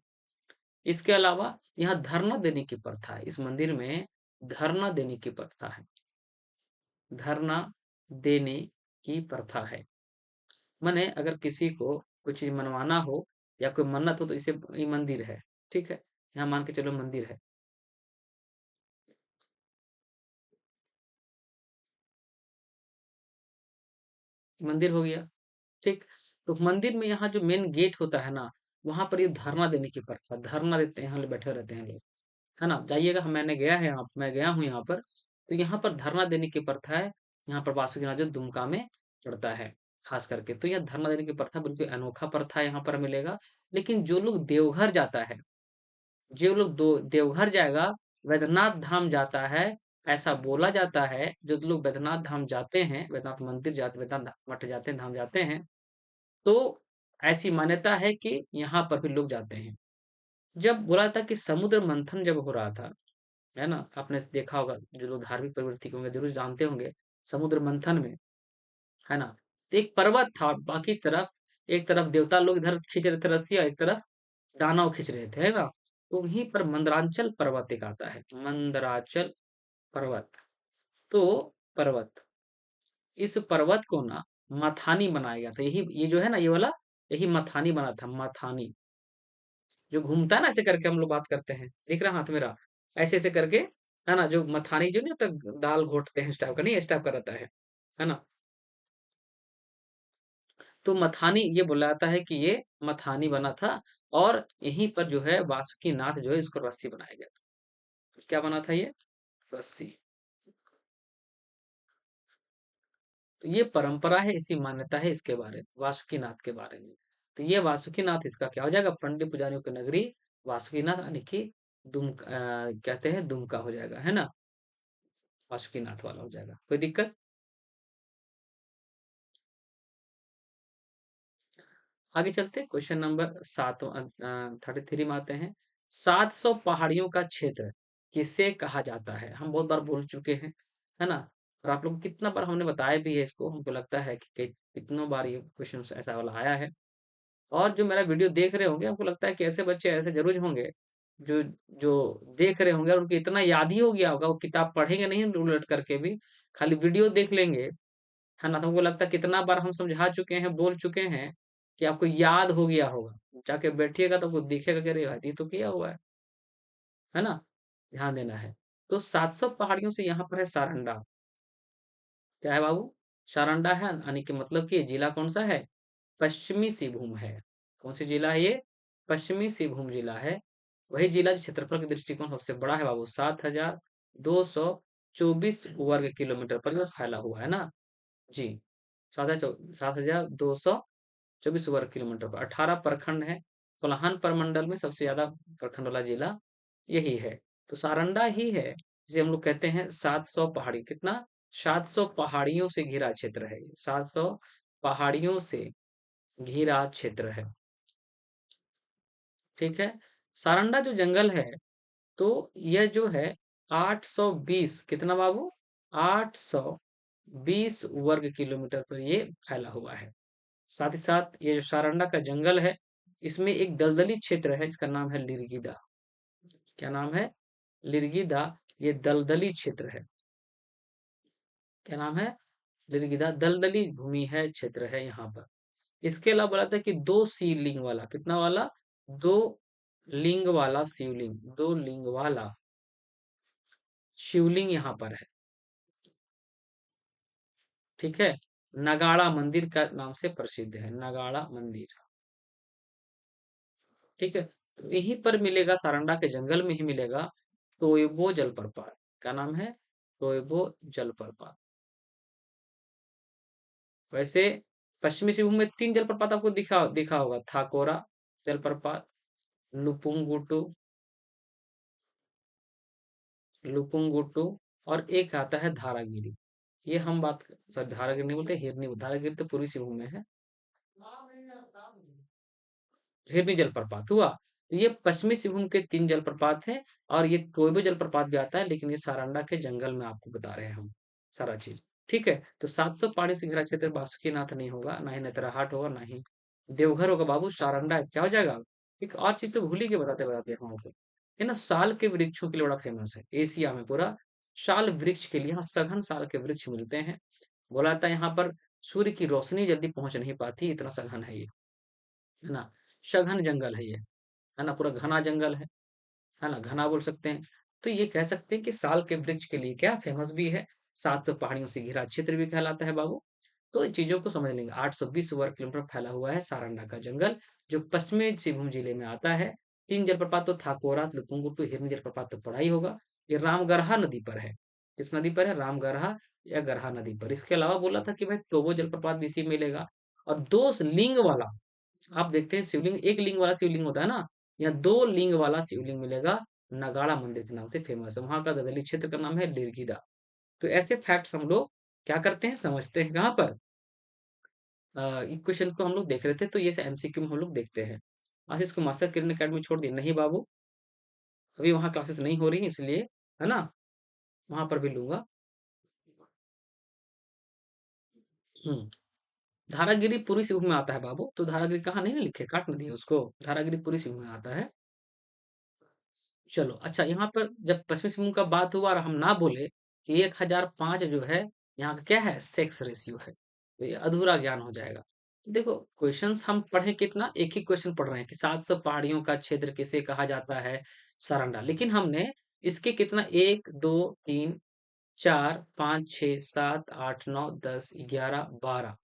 इसके अलावा यहाँ धरना देने की प्रथा है। इस मंदिर में धरना देने की प्रथा है। धरना देने की प्रथा है। माने अगर किसी को कुछ चीज मनवाना हो या कोई मन्नत हो तो इसे, ये मंदिर है, ठीक है, यहाँ मान के चलो मंदिर है। मंदिर हो गया, ठीक। तो मंदिर में यहाँ जो मेन गेट होता है ना, वहां पर ये धरना देने की प्रथा, धरना देते हैं, यहाँ बैठे रहते हैं लोग, है ना? जाइएगा, मैंने गया है यहाँ, मैं गया हूँ यहाँ पर, तो यहाँ पर धरना देने की प्रथा है। यहाँ पर वासुकीनाथ जो दुमका में पड़ता है खास करके, तो यह धरना देने की प्रथा बिल्कुल अनोखा प्रथा यहाँ पर मिलेगा। लेकिन जो लोग देवघर जाता है, जो लोग दो देवघर जाएगा, वैद्यनाथ धाम जाता है, ऐसा बोला जाता है, जो लोग वैद्यनाथ धाम जाते हैं, वैद्यनाथ मंदिर जाते, वैद्यनाथ मठ जाते हैं, धाम जाते हैं, तो ऐसी मान्यता है कि यहाँ पर भी लोग जाते हैं। जब बोला था कि समुद्र मंथन जब हो रहा था, है ना? आपने देखा होगा, जो लोग धार्मिक प्रवृत्ति के होंगे जरूर जानते होंगे, समुद्र मंथन में, है ना? तो एक पर्वत था और बाकी तरफ, एक तरफ देवता लोग इधर खींच रहे थे रस्सी और एक तरफ दानव खींच रहे थे, है ना? तो वहीं पर मंदरांचल पर्वत एक आता है, मंदराचल पर्वत। तो पर्वत, इस पर्वत को ना मथानी बनाया गया था। यही, ये जो है ना, ये वाला, यही मथानी बना था, मथानी। जो घूमता है ना ऐसे करके, हम लोग बात करते हैं, दिख रहा हाथ मेरा, ऐसे ऐसे करके, है ना? जो मथानी जो नहीं होता, दाल घोटते हैं इस टाइप का, नहीं इस टाइप का रहता है ना? तो मथानी ये बोला जाता है कि ये मथानी बना था। और यहीं पर जो है वासुकी नाथ जो है, इसको रस्सी बनाया गया था। क्या बना था ये? रस्सी। तो ये परंपरा है, इसी मान्यता है इसके बारे में, वासुकीनाथ के बारे में। तो ये वासुकीनाथ इसका क्या हो जाएगा? पंडित पुजारियों की नगरी वासुकीनाथ, यानी कि कहते हैं दुमका हो जाएगा, है ना? वासुकीनाथ वाला हो जाएगा। कोई दिक्कत? आगे चलते हैं, क्वेश्चन नंबर 33 में आते हैं। 700 पहाड़ियों का क्षेत्र किसे कहा जाता है? हम बहुत बार बोल चुके हैं, है ना? और आप लोग को कितना बार हमने बताया भी है इसको, हमको लगता है कि कितनों बार ये क्वेश्चन ऐसा वाला आया है। और जो मेरा वीडियो देख रहे होंगे, हमको लगता है कि ऐसे बच्चे ऐसे जरूर होंगे जो जो देख रहे होंगे और उनको इतना याद ही हो गया होगा, वो किताब पढ़ेंगे नहीं उलट करके भी, खाली वीडियो देख लेंगे, है ना? तो हमको लगता है कितना बार हम समझा चुके हैं, बोल चुके हैं, कि आपको याद हो गया होगा। जाके बैठिएगा तो आपको दिखेगा कि अरे भाई ये तो किया हुआ है ना? ध्यान देना है। तो 700 पहाड़ियों से यहाँ पर है सारंडा। क्या है बाबू? सारंडा है, यानी कि मतलब कि जिला कौन सा है? पश्चिमी सिंहभूम है। कौन सी जिला है ये? पश्चिमी सिंहभूम जिला है। वही जिला जो क्षेत्रफल के दृष्टिकोण सबसे बड़ा है बाबू, 7,224 वर्ग किलोमीटर पर यह फैला हुआ है ना जी। 7,224 वर्ग किलोमीटर पर 18 प्रखंड है। कोल्हान प्रमंडल में सबसे ज्यादा प्रखंड वाला जिला यही है। तो सारंडा ही है जिसे हम लोग कहते हैं 700 पहाड़ी, कितना? 700 पहाड़ियों से घिरा क्षेत्र है। 700 पहाड़ियों से घिरा क्षेत्र है। ठीक है। सारंडा जो जंगल है, तो यह जो है 820, कितना बाबू? 820 वर्ग किलोमीटर पर ये फैला हुआ है। साथ ही साथ ये जो सारंडा का जंगल है, इसमें एक दलदली क्षेत्र है जिसका नाम है लिरगिदा। क्या नाम है? लिरगिदा। ये दलदली क्षेत्र है। क्या नाम है? लिरगिदा दलदली भूमि है, क्षेत्र है यहाँ पर। इसके अलावा बोला था कि दो शिवलिंग वाला, कितना वाला? दो लिंग वाला शिवलिंग, दो लिंग वाला शिवलिंग यहाँ पर है। ठीक है। नगाड़ा मंदिर का नाम से प्रसिद्ध है, नगाड़ा मंदिर। ठीक है। तो यहीं पर मिलेगा, सारंडा के जंगल में ही मिलेगा टोयबो जलप्रपात। क्या नाम है? टोयबो जलप्रपात। वैसे पश्चिमी सिंहभूम में 3 जलप्रपात आपको दिखा दिखा होगा, थाकोरा जलप्रपात, लुपुंगुटू, लुपुंगुटू, और एक आता है धारागिरी। ये हम बात, सॉरी धारागिरी नहीं बोलते, हिरनी, धारागिरी तो पूर्वी सिंहभूम में है। हिरनी जलप्रपात हुआ। तो ये पश्चिमी सिंहभूम के 3 जलप्रपात हैं। और ये टोयबो जलप्रपात भी आता है, लेकिन ये सारंडा के जंगल में आपको बता रहे हैं हम सारा चीज। ठीक है। तो 700 पहाड़ी से घिरा क्षेत्र बासुकीनाथ नहीं होगा, ना ही नेतरहाट होगा, ना ही देवघर होगा बाबू। सारंडा क्या हो जाएगा? एक और चीज तो भूल ही के बताते बताते हम लोग, ये ना साल के वृक्षों के लिए बड़ा फेमस है एशिया में पूरा। साल वृक्ष के लिए यहाँ सघन साल के वृक्ष मिलते हैं। बोला जाता है यहाँ पर सूर्य की रोशनी जल्दी पहुंच नहीं पाती, इतना सघन है ये, है ना। सघन जंगल है ये, है ना, पूरा घना जंगल है ना, घना बोल सकते हैं। तो ये कह सकते हैं कि साल के वृक्ष के लिए क्या फेमस भी है। 700 पहाड़ियों से घिरा क्षेत्र भी कहलाता है बाबू। तो इन चीजों को समझ लेंगे। 820 वर्ग किलोमीटर फैला हुआ है सारंडा का जंगल, जो पश्चिमी सिंहभूम जिले में आता है। 3 जलप्रपात तो थाकोरा, लुपुंगुटू, हिरनी जलप्रपात तो पड़ा ही होगा। ये रामगरहा नदी पर है। किस नदी पर है? रामगरहा या गरहा नदी पर। इसके अलावा बोला था कि भाई टोबो जलप्रपात भी इसी में मिलेगा। और दो लिंग वाला, आप देखते हैं शिवलिंग, एक लिंग वाला शिवलिंग होता है ना, यहाँ दो लिंग वाला शिवलिंग मिलेगा। नगाड़ा मंदिर के नाम से फेमस है। वहां का दलदली क्षेत्र का नाम है लिरगिदा। तो ऐसे फैक्ट्स हम लोग क्या करते हैं, समझते हैं कहाँ पर, क्वेश्चन को हम लोग देख रहे थे, तो ये एमसीक्यू में हम लोग देखते हैं। आशीष को मास्टर किरण अकेडमी छोड़ दिए? नहीं बाबू, अभी वहाँ क्लासेस नहीं हो रही इसलिए, है ना, वहां पर भी लूंगा। हम्म। धारागिरी पूरी सिंहभूम में आता है बाबू, तो धारागिरी कहाँ नहीं ना लिखे, काट न दिए उसको। धारागिरी पूरी सिंहभूम में आता है। चलो अच्छा, यहाँ पर जब पश्चिमी सिंहभूम का बात हुआ और हम ना बोले कि 1005 जो है यहाँ का क्या है, सेक्स रेशियो है, तो ये अधूरा ज्ञान हो जाएगा। तो देखो क्वेश्चंस हम पढ़े कितना, एक ही क्वेश्चन पढ़ रहे हैं कि 700 पहाड़ियों का क्षेत्र किसे कहा जाता है, सारंडा। लेकिन हमने इसके कितना, 1 2 3 4 5 6 7 8 9 10 11 12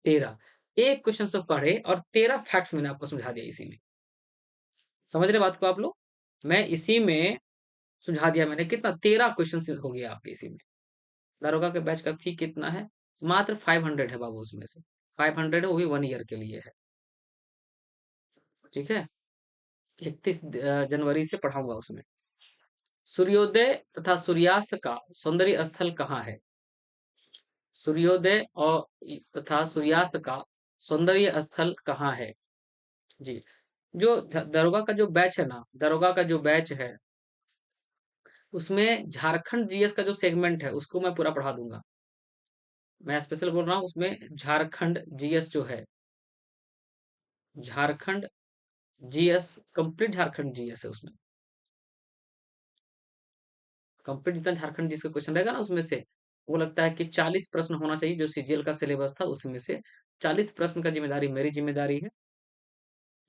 13, एक क्वेश्चन से पढ़े और 13 फैक्ट्स मैंने आपको समझा दिया इसी में। समझ रहे बात को आप लोग? मैं इसी में सुझा दिया मैंने, कितना 13 क्वेश्चन हो गया आपके इसी में। दारोगा के बैच का फी कितना है? मात्र 500 है बाबू, उसमें से 500 है, वो भी 1 ईयर के लिए है। ठीक है। 31 जनवरी से पढ़ाऊंगा उसमें। सूर्योदय तथा सूर्यास्त का सौंदर्य स्थल कहाँ है? सूर्योदय और तथा सूर्यास्त का सौंदर्य स्थल कहाँ है? जी। जो दरोगा का जो बैच है ना, दरोगा का जो बैच है, उसमें झारखंड जीएस का जो सेगमेंट है उसको मैं पूरा पढ़ा दूंगा। मैं स्पेशल बोल रहा हूँ, उसमें झारखंड जीएस जो है, Jharkhand GS, complete Jharkhand GS है उसमें। कंप्लीट जितना झारखंड जीएस का क्वेश्चन रहेगा ना उसमें से, वो लगता है कि 40 प्रश्न होना चाहिए, जो सीजीएल का सिलेबस था उसमें से 40 प्रश्न का जिम्मेदारी मेरी जिम्मेदारी है,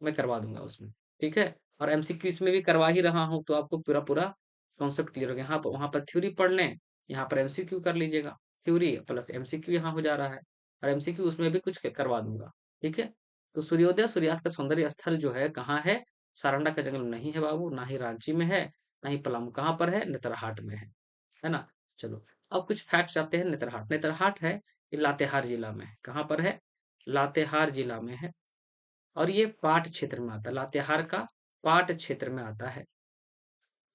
मैं करवा दूंगा उसमें। ठीक है। और एमसीक्यू इसमें भी करवा ही रहा हूँ, तो आपको पूरा पूरा कॉन्सेप्ट क्लियर हो गया। यहाँ पर, वहां पर थ्योरी पढ़ लें, यहाँ पर एमसीक्यू कर लीजिएगा। थ्योरी प्लस एमसीक्यू यहाँ हो जा रहा है, और एमसीक्यू उसमें भी कुछ करवा दूंगा। ठीक है। तो सूर्योदय सूर्यास्त का सौंदर्य स्थल जो है कहाँ है? सारंडा का जंगल में नहीं है बाबू, ना ही रांची में है, ना ही पलामू। कहाँ पर है? नेतरहाट में है ना? चलो, अब कुछ फैक्ट्स आते हैं नेतरहाट। नेतरहाट है ये लातेहार जिला में है। कहाँ पर है? लातेहार जिला में है और ये पाट क्षेत्र में आता है। लातेहार का पाट क्षेत्र में आता है।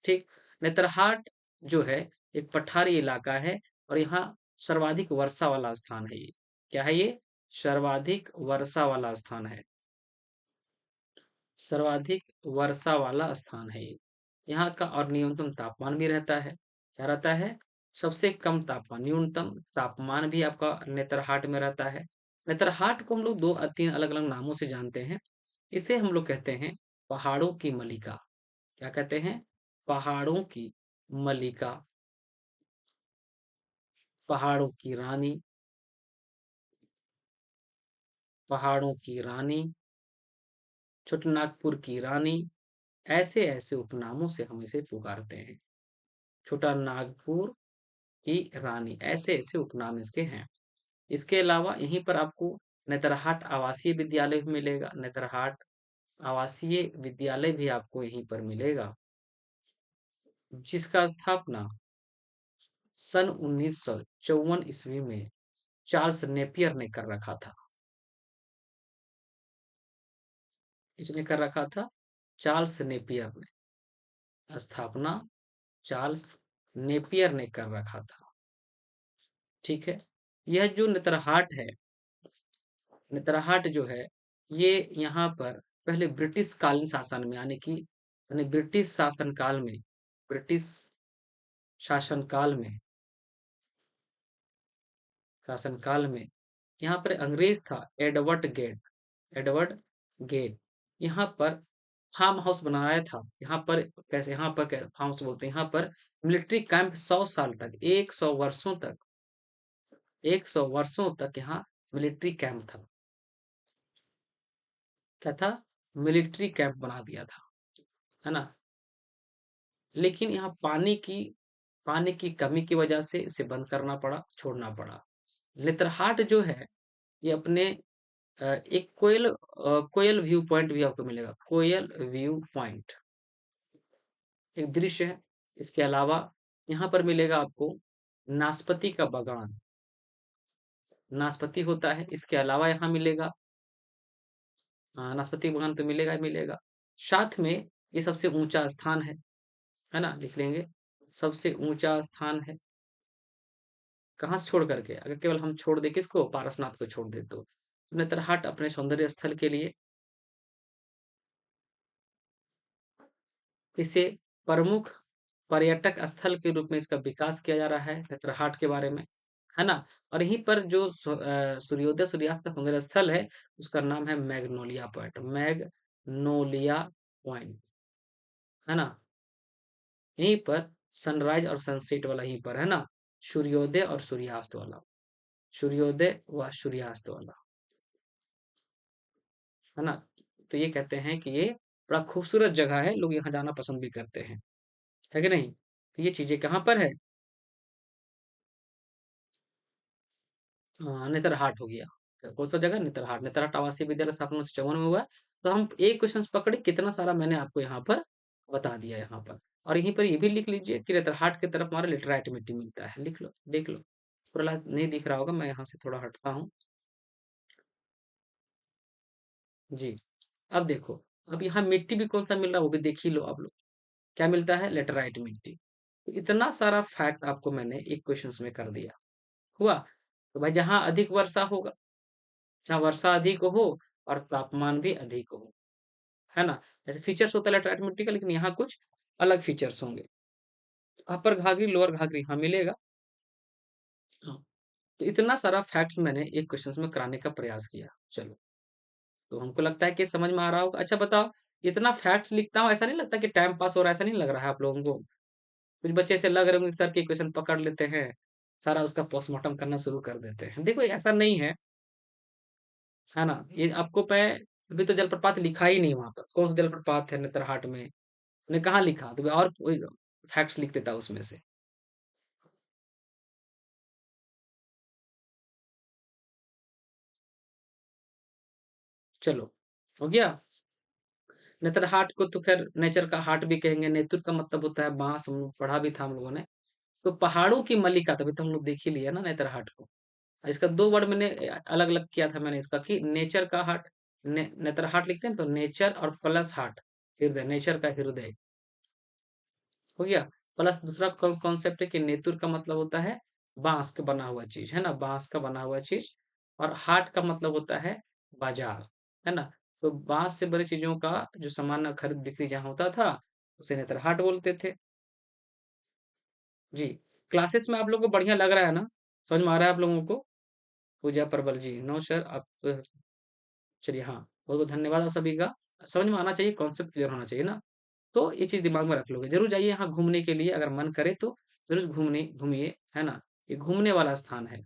ठीक। नेतरहाट जो है एक पठारी इलाका है और यहाँ सर्वाधिक वर्षा वाला स्थान है ये। क्या है ये? सर्वाधिक वर्षा वाला स्थान है। सर्वाधिक वर्षा वाला स्थान है ये। यहाँ का और न्यूनतम तापमान भी रहता है। क्या रहता है? सबसे कम तापमान, न्यूनतम तापमान भी आपका नेतरहाट में रहता है। नेतरहाट को हम लोग दो तीन अलग अलग नामों से जानते हैं। इसे हम लोग कहते हैं पहाड़ों की मलिका। क्या कहते हैं? पहाड़ों की मलिका, पहाड़ों की रानी, पहाड़ों की रानी, छोटानागपुर की रानी, ऐसे ऐसे उपनामों से हम इसे पुकारते हैं। छोटा नागपुर की रानी, ऐसे ऐसे उपनाम इसके हैं। इसके अलावा यहीं पर आपको नेतरहाट आवासीय विद्यालय भी मिलेगा। नेतरहाट आवासीय विद्यालय भी आपको यहीं पर मिलेगा, जिसका स्थापना सन 1954 ईस्वी में चार्ल्स नेपियर ने कर रखा था। इसने कर रखा था चार्ल्स नेपियर ने। स्थापना चार्ल्स नेपियर ने कर रखा था। ठीक है। यह जो नेतरहाट है, नेतरहाट जो है ये यहाँ पर पहले ब्रिटिश कालीन शासन में, यानी ब्रिटिश शासनकाल में, ब्रिटिश शासनकाल में, शासनकाल में यहाँ पर अंग्रेज था एडवर्ड गेट। यहाँ पर फार्म हाउस बनाया था। यहाँ पर कैसे, यहाँ पर फार्म हाउस बोलते हैं, यहाँ पर मिलिट्री कैंप 100 साल तक, 100 वर्षों तक, 100 वर्षों तक यहाँ मिलिट्री कैंप था। क्या था? मिलिट्री कैंप बना दिया था, है ना? लेकिन यहाँ पानी की कमी की वजह से इसे बंद करना पड़ा, छोड़ना पड़ा। नेतरहाट जो है ये अपने एक कोयल व्यू पॉइंट भी आपको मिलेगा। कोयल व्यू पॉइंट एक दृश्य है। इसके अलावा यहाँ पर मिलेगा आपको नाशपाती का बागान, नाशपाती होता है। इसके अलावा यहाँ मिलेगा नाशपाती बागान तो मिलेगा ही मिलेगा। साथ में ये सबसे ऊंचा स्थान है ना? लिख लेंगे, सबसे ऊंचा स्थान है। कहाँ से छोड़ करके? अगर केवल हम छोड़ दे किसको? पारसनाथ को छोड़ दे तो नेतरहाट अपने सौंदर्य स्थल के लिए इसे प्रमुख पर्यटक स्थल के रूप में इसका विकास किया जा रहा है, नेतरहाट के बारे में, है ना? और यहीं पर जो सूर्योदय सूर्यास्त का सौंदर्य स्थल है उसका नाम है मैग्नोलिया पॉइंट। मैग्नोलिया पॉइंट, है ना? यहीं पर सनराइज और सनसेट वाला यहीं पर है ना, सूर्योदय और सूर्यास्त वाला, सूर्योदय व सूर्यास्त वाला, है ना? तो ये कहते हैं कि ये बड़ा खूबसूरत जगह है, लोग यहाँ जाना पसंद भी करते हैं, है कि नहीं? तो ये चीजें कहाँ पर है? नेतरहाट हो गया। कौन सा जगह? नेतरहाट। नेतरहाट आवासीय विद्यालय स्थापना 1954 में हुआ है। तो हम एक क्वेश्चन पकड़े, कितना सारा मैंने आपको यहाँ पर बता दिया यहाँ पर। और यहीं पर ये भी लिख लीजिए कि नेतरहाट की तरफ हमारा लेटराइट मिट्टी मिलता है। लिख लो, देख लो। पूरा नहीं दिख रहा होगा, मैं यहाँ से थोड़ा हटता हूँ। जी। अब देखो, अब यहाँ मिट्टी भी कौन सा मिल रहा है वो भी देख ही लो आप लोग। क्या मिलता है? लेटराइट मिट्टी। तो इतना सारा फैक्ट आपको मैंने एक क्वेश्चन में कर दिया। हुआ? तो भाई जहाँ अधिक वर्षा होगा, जहाँ वर्षा अधिक हो और तापमान भी अधिक हो, है ना? ऐसे फीचर्स होता है लेटराइट मिट्टी का, लेकिन यहाँ कुछ अलग फीचर्स होंगे। अपर घाघरी, लोअर घाघरी हाँ मिलेगा। हाँ। तो इतना सारा फैक्ट्स मैंने एक क्वेश्चन में कराने का प्रयास किया। चलो, तो हमको लगता है कि समझ में आ रहा होगा। अच्छा बताओ, इतना फैक्ट्स लिखता हूँ, ऐसा नहीं लगता कि टाइम पास हो रहा है? ऐसा नहीं लग रहा है आप लोगों को? कुछ बच्चे ऐसे लग रहे होंगे सर के क्वेश्चन पकड़ लेते हैं, सारा उसका पोस्टमार्टम करना शुरू कर देते हैं। देखो ऐसा नहीं है ना? ये आपको मैं अभी तो जलप्रपात लिखा ही नहीं वहां पर, कौन सा जलप्रपात है नेतरहाट में, ने कहाँ लिखा? तो मैं और कोई फैक्ट्स लिख देता उसमें से। चलो, हो गया। नेतरहाट को तो खैर नेचर का हार्ट भी कहेंगे। नेतुर का मतलब होता है बांस, हम लोग पढ़ा भी था हम लोगों ने। तो पहाड़ों की मल्लिका, तभी तो हम लोग देख ही लिया ना नेतरहाट को। इसका दो वर्ड मैंने अलग अलग किया था मैंने इसका, कि नेचर का हार्ट, नेतरहाट लिखते हैं तो नेचर और प्लस हार्ट, हृदय, नेचर का हृदय, हो गया। प्लस दूसरा कॉन्सेप्ट है कि नेतुर का मतलब होता है बांस का बना हुआ चीज, है ना, बांस का बना हुआ चीज। और हाट का मतलब होता है बाजार, है ना। तो बांस से बड़ी चीजों का जो सामान खरीद बिक्री जहाँ होता था, उसे नेतर हाट बोलते थे। जी। क्लासेस में आप लोगों को बढ़िया लग रहा है ना, समझ में आ रहा है आप लोगों को? पूजा परवल जी, नो सर आप, चलिए हाँ, बहुत बहुत धन्यवाद आप सभी का। समझ में आना चाहिए, कॉन्सेप्ट क्लियर होना चाहिए ना। तो ये चीज़ दिमाग में रख लोगे। ज़रूर जाइए यहाँ घूमने के लिए, अगर मन करे तो ज़रूर घूमने घूमिए, है ना? ये घूमने वाला स्थान है।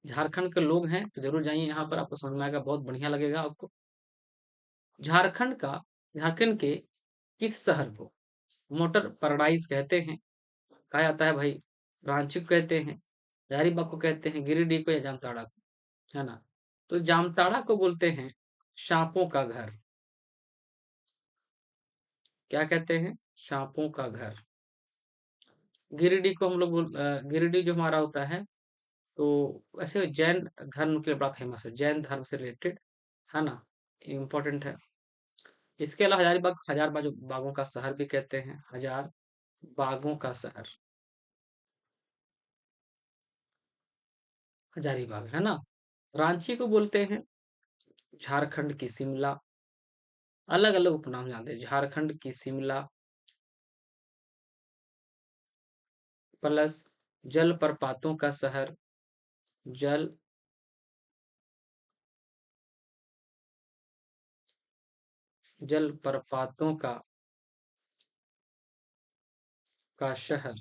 झारखंड के लोग हैं तो ज़रूर जाइए यहाँ पर, आपको समझ में आएगा, बहुत बढ़िया लगेगा आपको। झारखंड का, झारखंड के किस शहर को मोटर पैराडाइज कहते हैं? कहा जाता है भाई, रांची को कहते हैं, हजारीबाग को कहते हैं, गिरिडीह को, या जामताड़ा को, है ना? तो जामताड़ा को बोलते हैं सांपों का घर। क्या कहते हैं? सांपों का घर। गिरिडीह को हम लोग गिरिडीह जो हमारा होता है, तो वैसे जैन धर्म के लिए बड़ा फेमस है, जैन धर्म से रिलेटेड, है ना, इम्पोर्टेंट है। इसके अलावा हजारीबाग, हजार बागों का शहर भी कहते हैं, हजार बागों का शहर हजारीबाग, है ना। रांची को बोलते हैं झारखंड की शिमला। अलग अलग उपनाम जानते हैं, झारखंड की शिमला, प्लस जल प्रपातों का शहर, जल जल प्रपातों का शहर,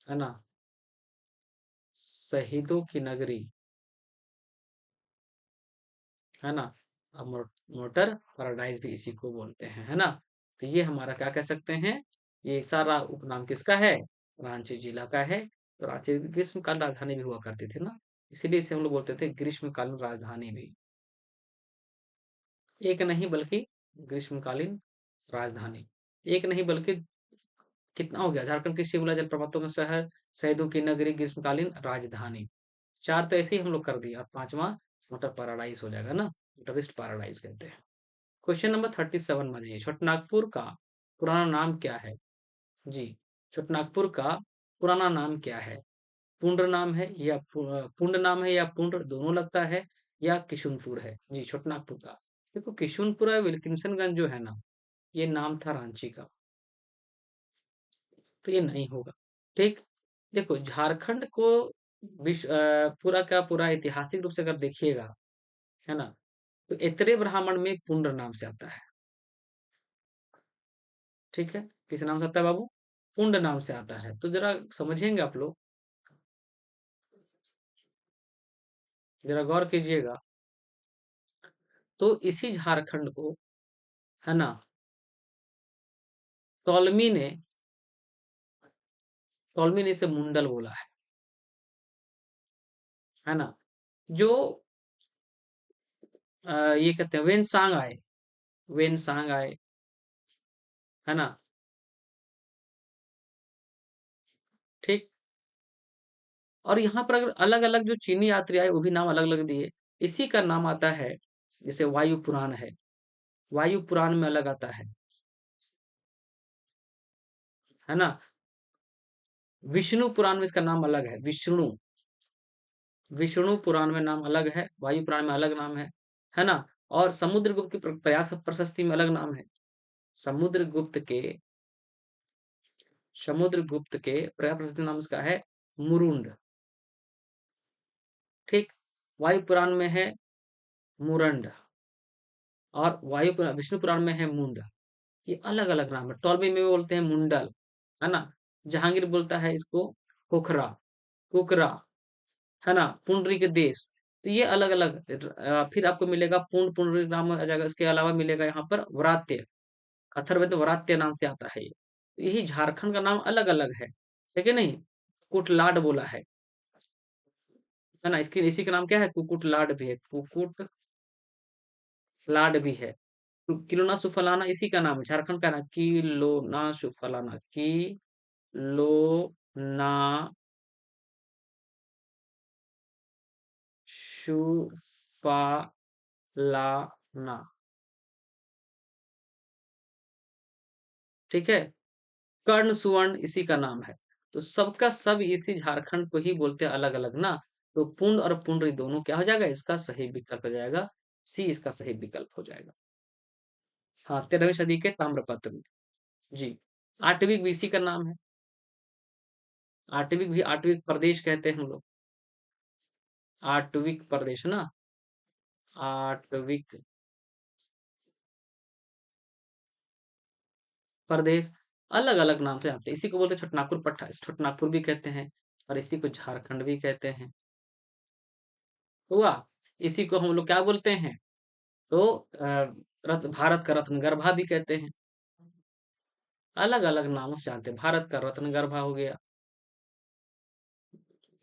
है ना, शहीदों की नगरी, है ना। अब मोटर पैराडाइज भी इसी को बोलते हैं, है ना। तो ये हमारा क्या कह सकते हैं, ये सारा उपनाम किसका है? रांची जिला का है। तो रांची ग्रीष्मकालीन राजधानी भी हुआ करती थी ना, इसीलिए इसे हम लोग बोलते थे ग्रीष्मकालीन राजधानी भी। एक नहीं बल्कि ग्रीष्मकालीन राजधानी, एक नहीं बल्कि कितना हो गया? झारखंड की शिमला, जलप्रपातों का शहर, शहीदों की नगरी, ग्रीष्मकालीन राजधानी। चार तो ऐसे ही हम लोग कर दिए, और पांचवा मोटर पैराडाइज हो जाएगा ना, मोटरिस्ट पैराडाइज कहते हैं। क्वेश्चन नंबर 37 में जाइए। छोटनागपुर का पुराना नाम क्या है? जी, छोटनागपुर का पुराना नाम क्या है? पुंड्र नाम है, या पुंड नाम है, या पुंड्र दोनों लगता है, या किशुनपुर है? जी, छोटनागपुर का। देखो, किशुनपुर है विल्किंसनगंज जो है ना, ये नाम था रांची का, तो ये नहीं होगा। ठीक। देखो, झारखंड को पूरा का पूरा ऐतिहासिक रूप से अगर देखिएगा, है ना, तो एतरे ब्राह्मण में पुंड्र नाम से आता है। ठीक है, किस नाम से आता है बाबू? पुंड नाम से आता है। तो जरा समझेंगे आप लोग, जरा गौर कीजिएगा। तो इसी झारखंड को, है ना, टॉलमी ने टॉलमी ने इसे मुंडल बोला है ना। जो ये कहते हैं वेन सांग आए, वेन सांग आए, है ना। ठीक। और यहाँ पर अगर अलग अलग जो चीनी यात्री आए, वो भी नाम अलग अलग दिए। इसी का नाम आता है, जैसे वायु पुराण है, वायु पुराण में अलग आता है ना। विष्णु पुराण में इसका नाम अलग है, विष्णु, विष्णु पुराण में नाम अलग है, वायु पुराण में अलग नाम है ना। और समुद्रगुप्त की प्रयाग प्रशस्ति में अलग नाम है। समुद्रगुप्त के समुद्रगुप्त के प्रयाग प्रशस्ति नाम इसका है मुरुंड। ठीक। वायु पुराण में है मुरंड, और विष्णु पुराण में है मुंड। ये अलग अलग नाम है। टॉलमी में बोलते हैं मुंडल, है ना। जहांगीर बोलता है इसको पोखरा, कुकरा, है ना, पुंडरी के देश। तो ये अलग अलग, फिर आपको मिलेगा पुंड, पुंडरी नाम आ जाएगा। इसके अलावा मिलेगा यहाँ पर व्रात्य, अथर्ववेद व्रात्य नाम से आता है ये। तो यही झारखंड का नाम अलग अलग है कि नहीं? कुटलाट बोला है, है ना? इसकी इसी का नाम क्या है? कुकुट लाड भी है, कुकुट लाड भी है। किलोना सुफलाना इसी का नाम है, झारखंड का नाम किलोना सुफलाना, किलोना सुफलाना। ठीक है? कर्ण सुवर्ण इसी का नाम है। तो सबका सब इसी झारखंड को ही बोलते हैं अलग-अलग ना। तो पुंड और पुंडरी दोनों क्या हो जाएगा? इसका सही विकल्प हो जाएगा। सी इसका सही विकल्प हो जाएगा। हाँ, 13वीं सदी के ताम्रपत्र में। जी। आटविक भी इसी का नाम है। आटविक भी आटविक प्रदेश कहते हैं हम लोग। आटविक प्रदेश ना। आटविक प्रदेश अलग-अलग नाम से आते हैं। इसी को बोलते हैं छोटनागपुर पट्टा, छोटनागपुर भी कहते हैं और इसी को झारखंड भी कहते हैं। हुआ? इसी को हम लोग क्या बोलते हैं? तो भारत का रत्नगर्भा भी कहते हैं। अलग-अलग नामों से जानते हैं। भारत का रत्नगर्भा हो गया,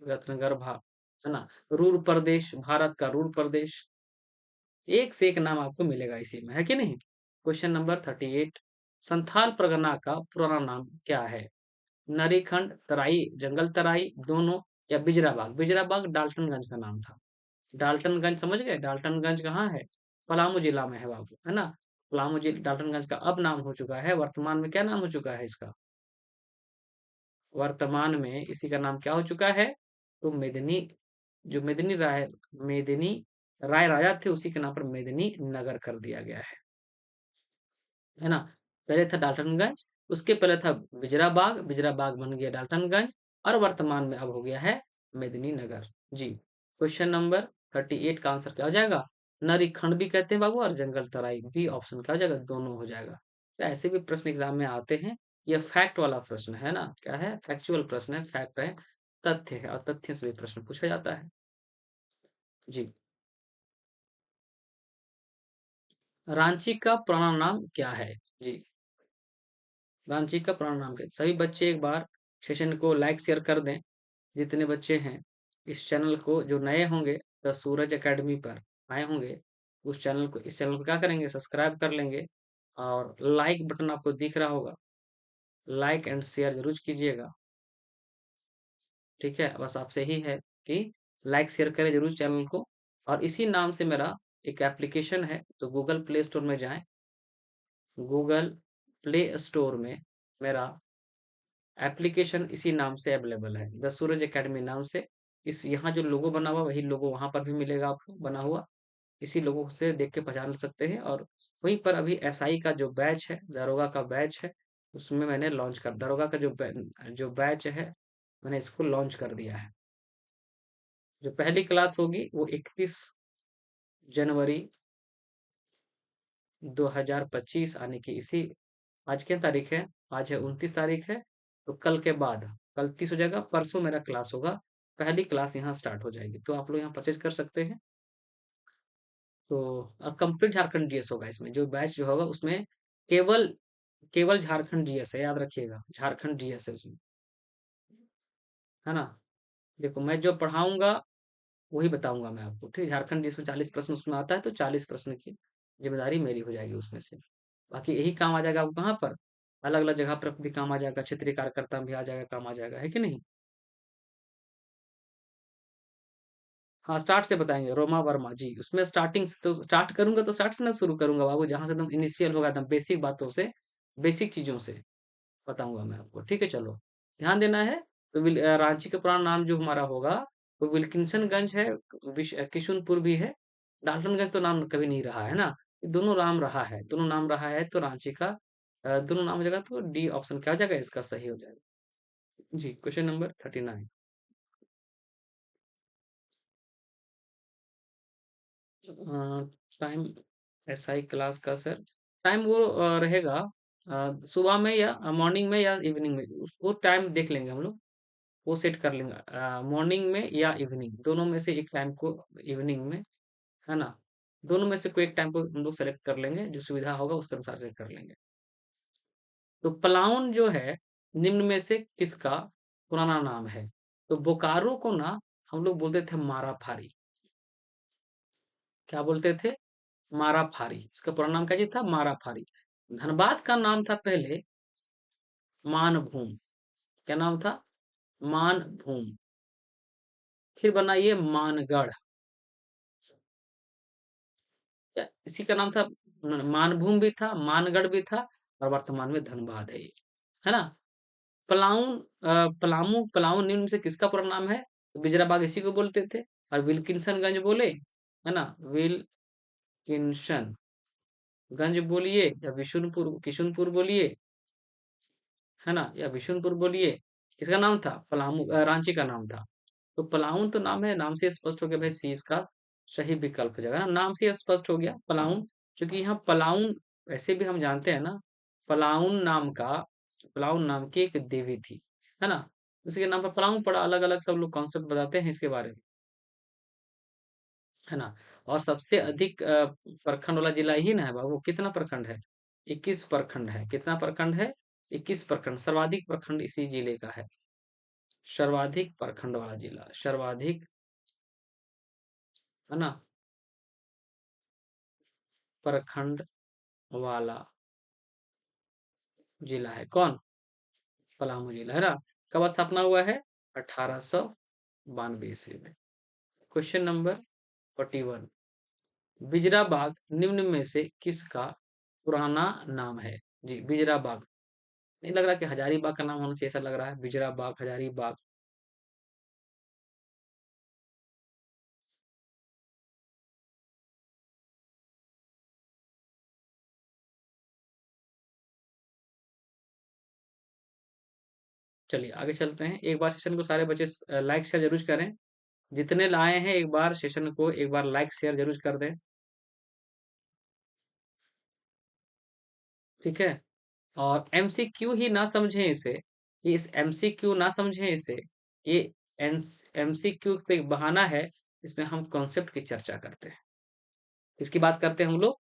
रत्नगर्भा, है ना? रूर प्रदेश, भारत का रूर प्रदेश। एक से एक नाम आपको मिलेगा इसी में, है कि नहीं? क्वेश्चन नंबर 38, संथाल परगना का पुराना नाम क्या है? नरीखंड, तराई, जंगल तराई, दोनों या बिजराबाग? बिजराबाग डाल्टनगंज का नाम था। डाल्टनगंज समझ गए? डाल्टनगंज कहाँ है? पलामू जिला में है बाबू, है ना? पलामू जिला डाल्टनगंज का अब नाम हो चुका है, वर्तमान में क्या नाम हो चुका है इसका? वर्तमान में इसी का नाम क्या हो चुका है? तो मेदिनी, जो मेदिनी राय राजा थे उसी के नाम पर मेदिनी नगर कर दिया गया है ना? पहले था डाल्टनगंज, उसके पहले था बिजराबाग, बिजराबाग बन गया डाल्टनगंज और वर्तमान में अब हो गया है मेदिनी नगर। जी। क्वेश्चन नंबर 38 का आंसर क्या हो जाएगा? नरीखंड भी कहते हैं बाबू और जंगल तराई भी ऑप्शन क्या हो जाएगा? दोनों हो जाएगा। तो ऐसे भी प्रश्न एग्जाम में आते हैं। ये फैक्ट वाला प्रश्न है ना? क्या है? फैक्चुअल प्रश्न है, फैक्ट है, तथ्य है और तथ्य से भी प्रश्न पूछा जाता है। जी। रांची का पुराना नाम क्या है? जी। रांची का पुराना नाम क्या है? सभी बच्चे एक बार सेशन को लाइक शेयर कर दें, जितने बच्चे हैं इस चैनल को, जो नए होंगे द सूरज एकेडमी पर आए होंगे, उस चैनल को, इस चैनल को क्या करेंगे? सब्सक्राइब कर लेंगे और लाइक बटन आपको दिख रहा होगा, लाइक एंड शेयर जरूर कीजिएगा। ठीक है? बस आपसे ही है कि लाइक शेयर करें जरूर चैनल को। और इसी नाम से मेरा एक एप्लीकेशन है, तो गूगल प्ले स्टोर में जाएं। गूगल प्ले स्टोर में मेरा एप्लीकेशन इसी नाम से अवेलेबल है, द सूरज एकेडमी नाम से। इस यहाँ जो लोगो बना हुआ वही लोगो वहां पर भी मिलेगा आपको बना हुआ। इसी लोगों से देख के पहचान सकते हैं। और वहीं पर अभी एसआई का जो बैच है, दारोगा का बैच है, उसमें मैंने लॉन्च कर, दारोगा का जो बैच है मैंने इसको लॉन्च कर दिया है। जो पहली क्लास होगी वो 31 जनवरी 2025 आने की इसी, आज क्या तारीख है? आज है 29 तारीख है। तो कल के बाद, कल 30 हो जाएगा, परसों मेरा क्लास होगा, पहली क्लास यहाँ स्टार्ट हो जाएगी, तो आप लोग यहाँ परचेज कर सकते हैं। तो अब कंप्लीट झारखंड जीएस होगा इसमें, जो बैच जो होगा उसमें केवल केवल झारखंड जीएस है, याद रखिएगा, झारखंड जीएस है उसमें, है ना? देखो मैं जो पढ़ाऊंगा वही बताऊंगा मैं आपको, ठीक है? झारखंड जिसमें 40 प्रश्न उसमें आता है, तो 40 प्रश्न की जिम्मेदारी मेरी हो जाएगी उसमें से। बाकी यही काम आ जाएगा आपको कहाँ पर? अलग अलग जगह पर भी काम आ जाएगा, क्षेत्रीय कार्यकर्ता में भी आ जाएगा, काम आ जाएगा, है कि नहीं? हाँ, स्टार्ट से बताएंगे, रोमा वर्मा जी, उसमें स्टार्टिंग से, तो स्टार्ट करूंगा तो स्टार्ट से ना शुरू करूंगा बाबू, जहां से एकदम इनिशियल होगा, एकदम बेसिक बातों से, बेसिक चीजों से बताऊंगा मैं आपको। ठीक है? चलो, ध्यान देना है। तो रांची का पुराना नाम जो हमारा होगा वो विल्किंसनगंज है, किशुनपुर भी है। डाल्टनगंज तो नाम कभी नहीं रहा है ना, ये दोनों नाम रहा है, दोनों नाम रहा है, तो रांची का दोनों नाम हो जाएगा, तो डी ऑप्शन क्या हो जाएगा? इसका सही हो जाएगा। जी। Question number 39। Time SI class का सर, टाइम वो रहेगा सुबह में या मॉर्निंग में या इवनिंग में, वो टाइम देख लेंगे हम लोग, वो सेट कर लेंगे, मॉर्निंग में या इवनिंग, दोनों में से एक टाइम को, इवनिंग में, है ना? दोनों में से कोई एक टाइम को हम लोग सेलेक्ट कर लेंगे, जो सुविधा होगा उसके अनुसार से कर लेंगे। तो प्लाउन जो है निम्न में से किसका पुराना नाम है? तो बोकारो को ना हम लोग बोलते थे मारा फारी। क्या बोलते थे? मारा फारी। इसका पूरा नाम क्या जी था? मारा फारी। धनबाद का नाम था पहले मानभूम। क्या नाम था? मानभूम। फिर बना ये मानगढ़। इसी का नाम था, मानभूम भी था, मानगढ़ भी था, और वर्तमान में धनबाद है ये, है ना? पलामू निम्न में से किसका पूरा नाम है? तो बिजराबाग इसी को बोलते थे। और विल्किंसनगंज बोले, है ना? विल्किंसन गंज बोलिए या विशुनपुर किशुनपुर बोलिए, है ना? या विशुनपुर बोलिए। किसका नाम था? रांची का नाम था। तो पलाऊन तो नाम है, नाम से स्पष्ट हो गया भाई, सी इसका सही विकल्प हो जाएगा ना, नाम से स्पष्ट हो गया पलाऊन। क्योंकि यहाँ पलाऊन वैसे भी हम जानते हैं ना, पलाऊन नाम का, पलाऊन नाम की एक देवी थी, है ना? उसी के नाम पर पलाऊन पड़ा। अलग अलग सब लोग कॉन्सेप्ट बताते हैं इसके बारे में, है ना? और सबसे अधिक प्रखंड वाला जिला ही ना है बाबू। कितना प्रखंड है? 21 प्रखंड है। कितना प्रखंड है? 21 प्रखंड। सर्वाधिक प्रखंड इसी जिले का है। सर्वाधिक प्रखंड वाला जिला, सर्वाधिक, है ना, प्रखंड वाला जिला है कौन? पलामू जिला, है ना? कब स्थापना हुआ है? 1892 ईस्वी में। Question number 41। बिजराबाग निम्न में से किसका पुराना नाम है? जी, बिजराबाग। नहीं लग रहा कि हजारीबाग का नाम होना चाहिए, ऐसा लग रहा है। बिजराबाग, हजारीबाग। चलिए आगे चलते हैं। एक बार सेशन को सारे बच्चे लाइक शेयर जरूर करें। जितने लाए हैं एक बार सेशन को एक बार लाइक शेयर जरूर कर दें। ठीक है? और एमसीक्यू ही ना समझें इसे, ये इस एमसीक्यू ना समझें इसे, ये एमसीक्यू पे एक बहाना है। इसमें हम कॉन्सेप्ट की चर्चा करते हैं। इसकी बात करते हैं हम लोग,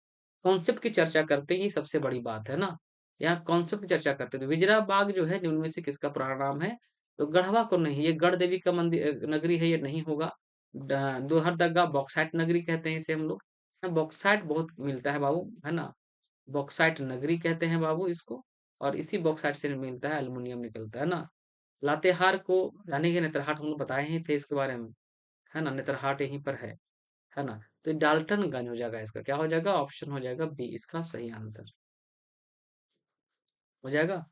कॉन्सेप्ट की चर्चा करते ही सबसे बड़ी बात है ना। यहाँ कॉन्सेप्ट की चर्चा करते हैं। तो विजयराबाग जो है निम्न में से किसका पुराना नाम है? तो गढ़वा को नहीं, ये गढ़ देवी का मंदिर नगरी है, ये नहीं होगा। लोहरदगा बॉक्साइट नगरी कहते हैं इसे हम लोग। बॉक्साइट बहुत मिलता है बाबू, है ना? बॉक्साइट नगरी कहते हैं बाबू इसको। और इसी बॉक्साइट से मिलता है, एल्युमिनियम निकलता है ना। लातेहार को, यानी कि नेतरहाट, हम लोग बताए ही थे इसके बारे में, है ना? नेतरहाट यहीं पर है ना? तो डाल्टनगंज हो जाएगा इसका। क्या हो जाएगा? ऑप्शन हो जाएगा बी इसका सही आंसर हो जाएगा।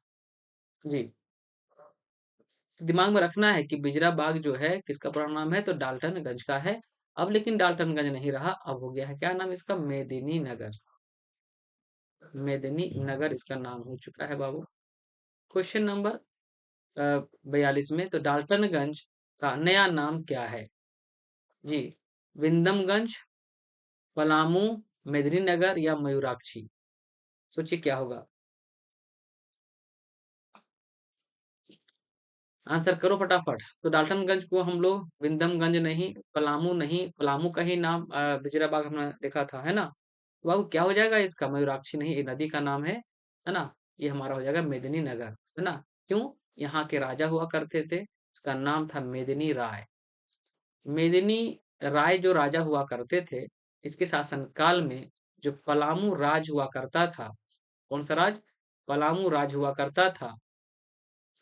जी, तो दिमाग में रखना है कि बिजराबाग जो है किसका पूरा नाम है? तो डाल्टनगंज का है। अब लेकिन डाल्टनगंज नहीं रहा, अब हो गया है क्या नाम इसका? मेदिनी नगर। मेदिनी नगर इसका नाम हो चुका है बाबू। क्वेश्चन नंबर 42 में, तो डाल्टनगंज का नया नाम क्या है? जी, विंदमगंज, पलामू, मेदिनीनगर या मयूराक्षी? सोचिए क्या होगा। आंसर करो फटाफट। तो डाल्टनगंज को हम लोग विंदमगंज नहीं, पलामू नहीं, पलामू का ही नाम बिजराबाग हमने देखा था, है ना? तो बाबू क्या हो जाएगा इसका? मयूराक्षी नहीं, ये नदी का नाम है ना? ये हमारा हो जाएगा मेदिनी नगर, है ना? क्यों? यहाँ के राजा हुआ करते थे, इसका नाम था मेदिनी राय। मेदिनी राय जो राजा हुआ करते थे, इसके शासनकाल में जो पलामू राज हुआ करता था, कौन सा राज? पलामू राज हुआ करता था,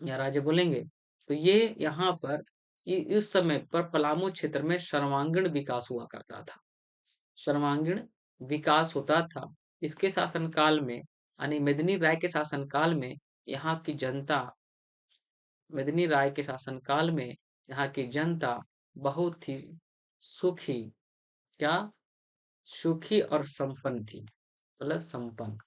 या राज्य बोलेंगे। तो ये यहाँ पर इस समय पर पलामू क्षेत्र में सर्वांगीण विकास हुआ करता था। सर्वांगीण विकास होता था। इसके शासनकाल में, यानी मेदिनी राय के शासनकाल में, यहाँ की जनता, मेदिनी राय के शासनकाल में यहाँ की जनता बहुत ही सुखी, क्या, सुखी और संपन्न थी। मतलब संपन्न,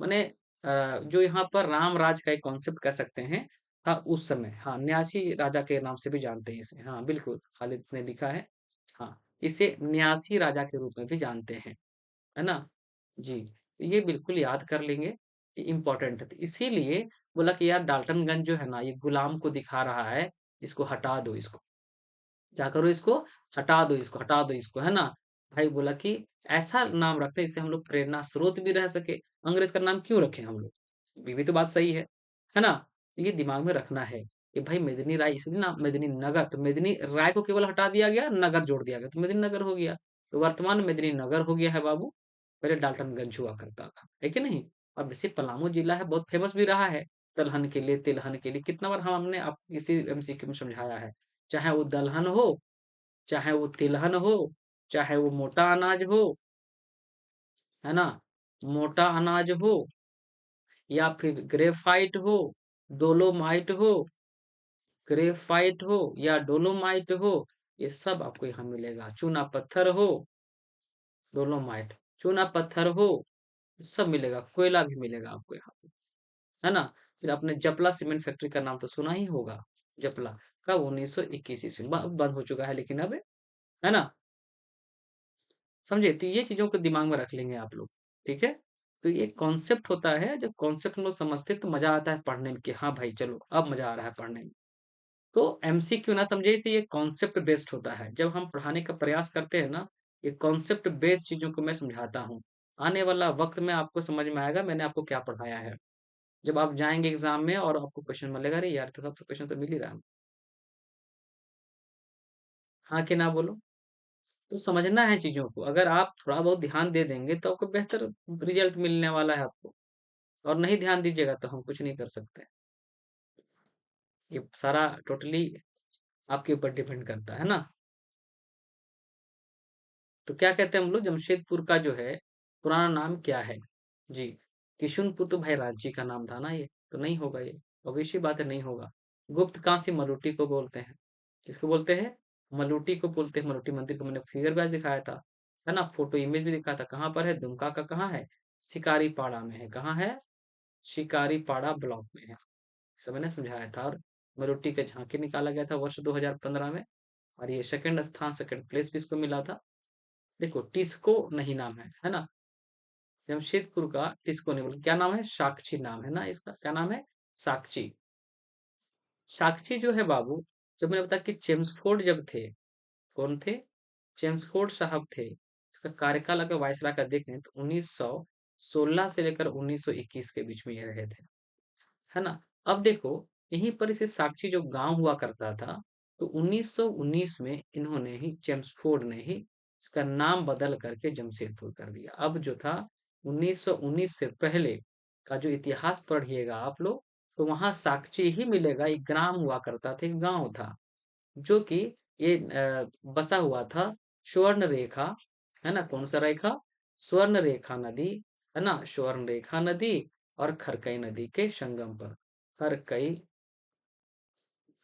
माने जो यहाँ पर राम राज का एक कॉन्सेप्ट कह सकते हैं, हाँ उस समय, हाँ न्यासी राजा के नाम से भी जानते हैं इसे, हाँ बिल्कुल खालिद ने लिखा है। हाँ, इसे न्यासी राजा के रूप में भी जानते हैं, है ना? जी, तो ये बिल्कुल याद कर लेंगे, ये इम्पोर्टेंट है। तो इसीलिए बोला कि यार डाल्टनगंज जो है ना, ये गुलाम को दिखा रहा है, इसको हटा दो इसको। क्या करो इसको? हटा दो इसको, हटा दो इसको, है ना? भाई बोला कि ऐसा नाम रखते हैं इससे हम लोग प्रेरणा स्रोत भी रह सके। अंग्रेज का नाम क्यों रखें हम लोग? ये भी तो बात सही है ना? ये दिमाग में रखना है। कि भाई मेदिनी राय इसलिए ना मेदिनी नगर, तो मेदिनी राय को केवल हटा दिया गया, नगर जोड़ दिया गया, तो मेदिनी नगर हो गया। तो वर्तमान में मेदिनी नगर हो गया है बाबू। पहले डाल्टनगंज हुआ करता था, है कि नहीं? अब जैसे पलामू जिला है, बहुत फेमस भी रहा है दलहन के लिए, तिलहन के लिए। कितना बार हमने आपको इसी एमसीक्यू में समझाया है। चाहे वो दलहन हो, चाहे वो तिलहन हो, चाहे वो मोटा अनाज हो, है ना? मोटा अनाज हो या फिर ग्रेफाइट हो, डोलोमाइट हो, ग्रेफाइट हो या डोलोमाइट हो, ये सब आपको यहाँ मिलेगा। चूना पत्थर हो, डोलोमाइट, चूना पत्थर हो, सब मिलेगा। कोयला भी मिलेगा आपको यहाँ पे, है ना? फिर आपने जपला सीमेंट फैक्ट्री का नाम तो सुना ही होगा। जपला कब 1921 ईस्वी में बंद हो चुका है, लेकिन अब, है ना? समझे? तो ये चीज़ों को दिमाग में रख लेंगे आप लोग, ठीक है? तो ये कॉन्सेप्ट होता है, जब कॉन्सेप्ट हम लोग समझते हैं तो मज़ा आता है पढ़ने में कि हाँ भाई चलो, अब मज़ा आ रहा है पढ़ने में। तो एमसीक्यू ना समझे इसे, ये कॉन्सेप्ट बेस्ड होता है। जब हम पढ़ाने का प्रयास करते हैं ना, ये कॉन्सेप्ट बेस्ड चीज़ों को मैं समझाता हूँ। आने वाला वक़्त में आपको समझ में आएगा मैंने आपको क्या पढ़ाया है। जब आप जाएँगे एग्ज़ाम में और आपको क्वेश्चन मिलेगा, अरे यार! तो सब तो क्वेश्चन तो मिल ही रहा है। हाँ कि ना बोलो? तो समझना है चीज़ों को। अगर आप थोड़ा बहुत ध्यान दे देंगे तो आपको बेहतर रिज़ल्ट मिलने वाला है आपको। और नहीं ध्यान दीजिएगा तो हम कुछ नहीं कर सकते। ये सारा टोटली आपके ऊपर डिपेंड करता है ना? तो क्या कहते हैं हम लोग, जमशेदपुर का जो है पुराना नाम क्या है? जी, किशुनपुर तो भाई राज्य का नाम था ना ये, तो नहीं होगा ये, ऑब्वियस सी बात है नहीं होगा। गुप्त काशी मलुटी को बोलते हैं। किसको बोलते हैं? मलुटी को बोलते हैं। मलुटी मंदिर को मैंने फिगर भी आज दिखाया था, है ना? फोटो इमेज भी दिखाया था। कहाँ पर है? दुमका का कहाँ है? शिकारीपाड़ा में है। कहाँ है? शिकारीपाड़ा ब्लॉक में है। सब मैंने समझाया था। और मलुटी का झांकी निकाला गया था वर्ष 2015 में, और ये सेकंड स्थान, सेकंड प्लेस भी इसको मिला था। देखो टिस्को नहीं नाम है ना? जमशेदपुर का टिस्को नहीं, बोल क्या नाम है? साक्षी नाम है ना इसका। क्या नाम है? साक्षी। साक्षी जो है बाबू, जब मैंने बताया कि चेम्सफोर्ड जब थे, कौन थे? चेम्सफोर्ड साहब थे। इसका कार्यकाल अगर वायसराय का देखें तो 1916 से लेकर 1921 के बीच में ये रहे थे, है ना? अब देखो, यहीं पर इसे साक्षी जो गांव हुआ करता था, तो 1919 में इन्होंने ही, चेम्सफोर्ड ने ही इसका नाम बदल करके जमशेदपुर कर दिया। अब जो था 1919 से पहले का जो इतिहास पढ़िएगा आप लोग, तो वहां साक्षी ही मिलेगा। एक ग्राम हुआ करता था, एक गांव था, जो कि ये बसा हुआ था स्वर्ण रेखा, है ना? कौन सा रेखा? स्वर्ण रेखा नदी, है ना? स्वर्ण रेखा नदी और खरकई नदी के संगम पर, खरकई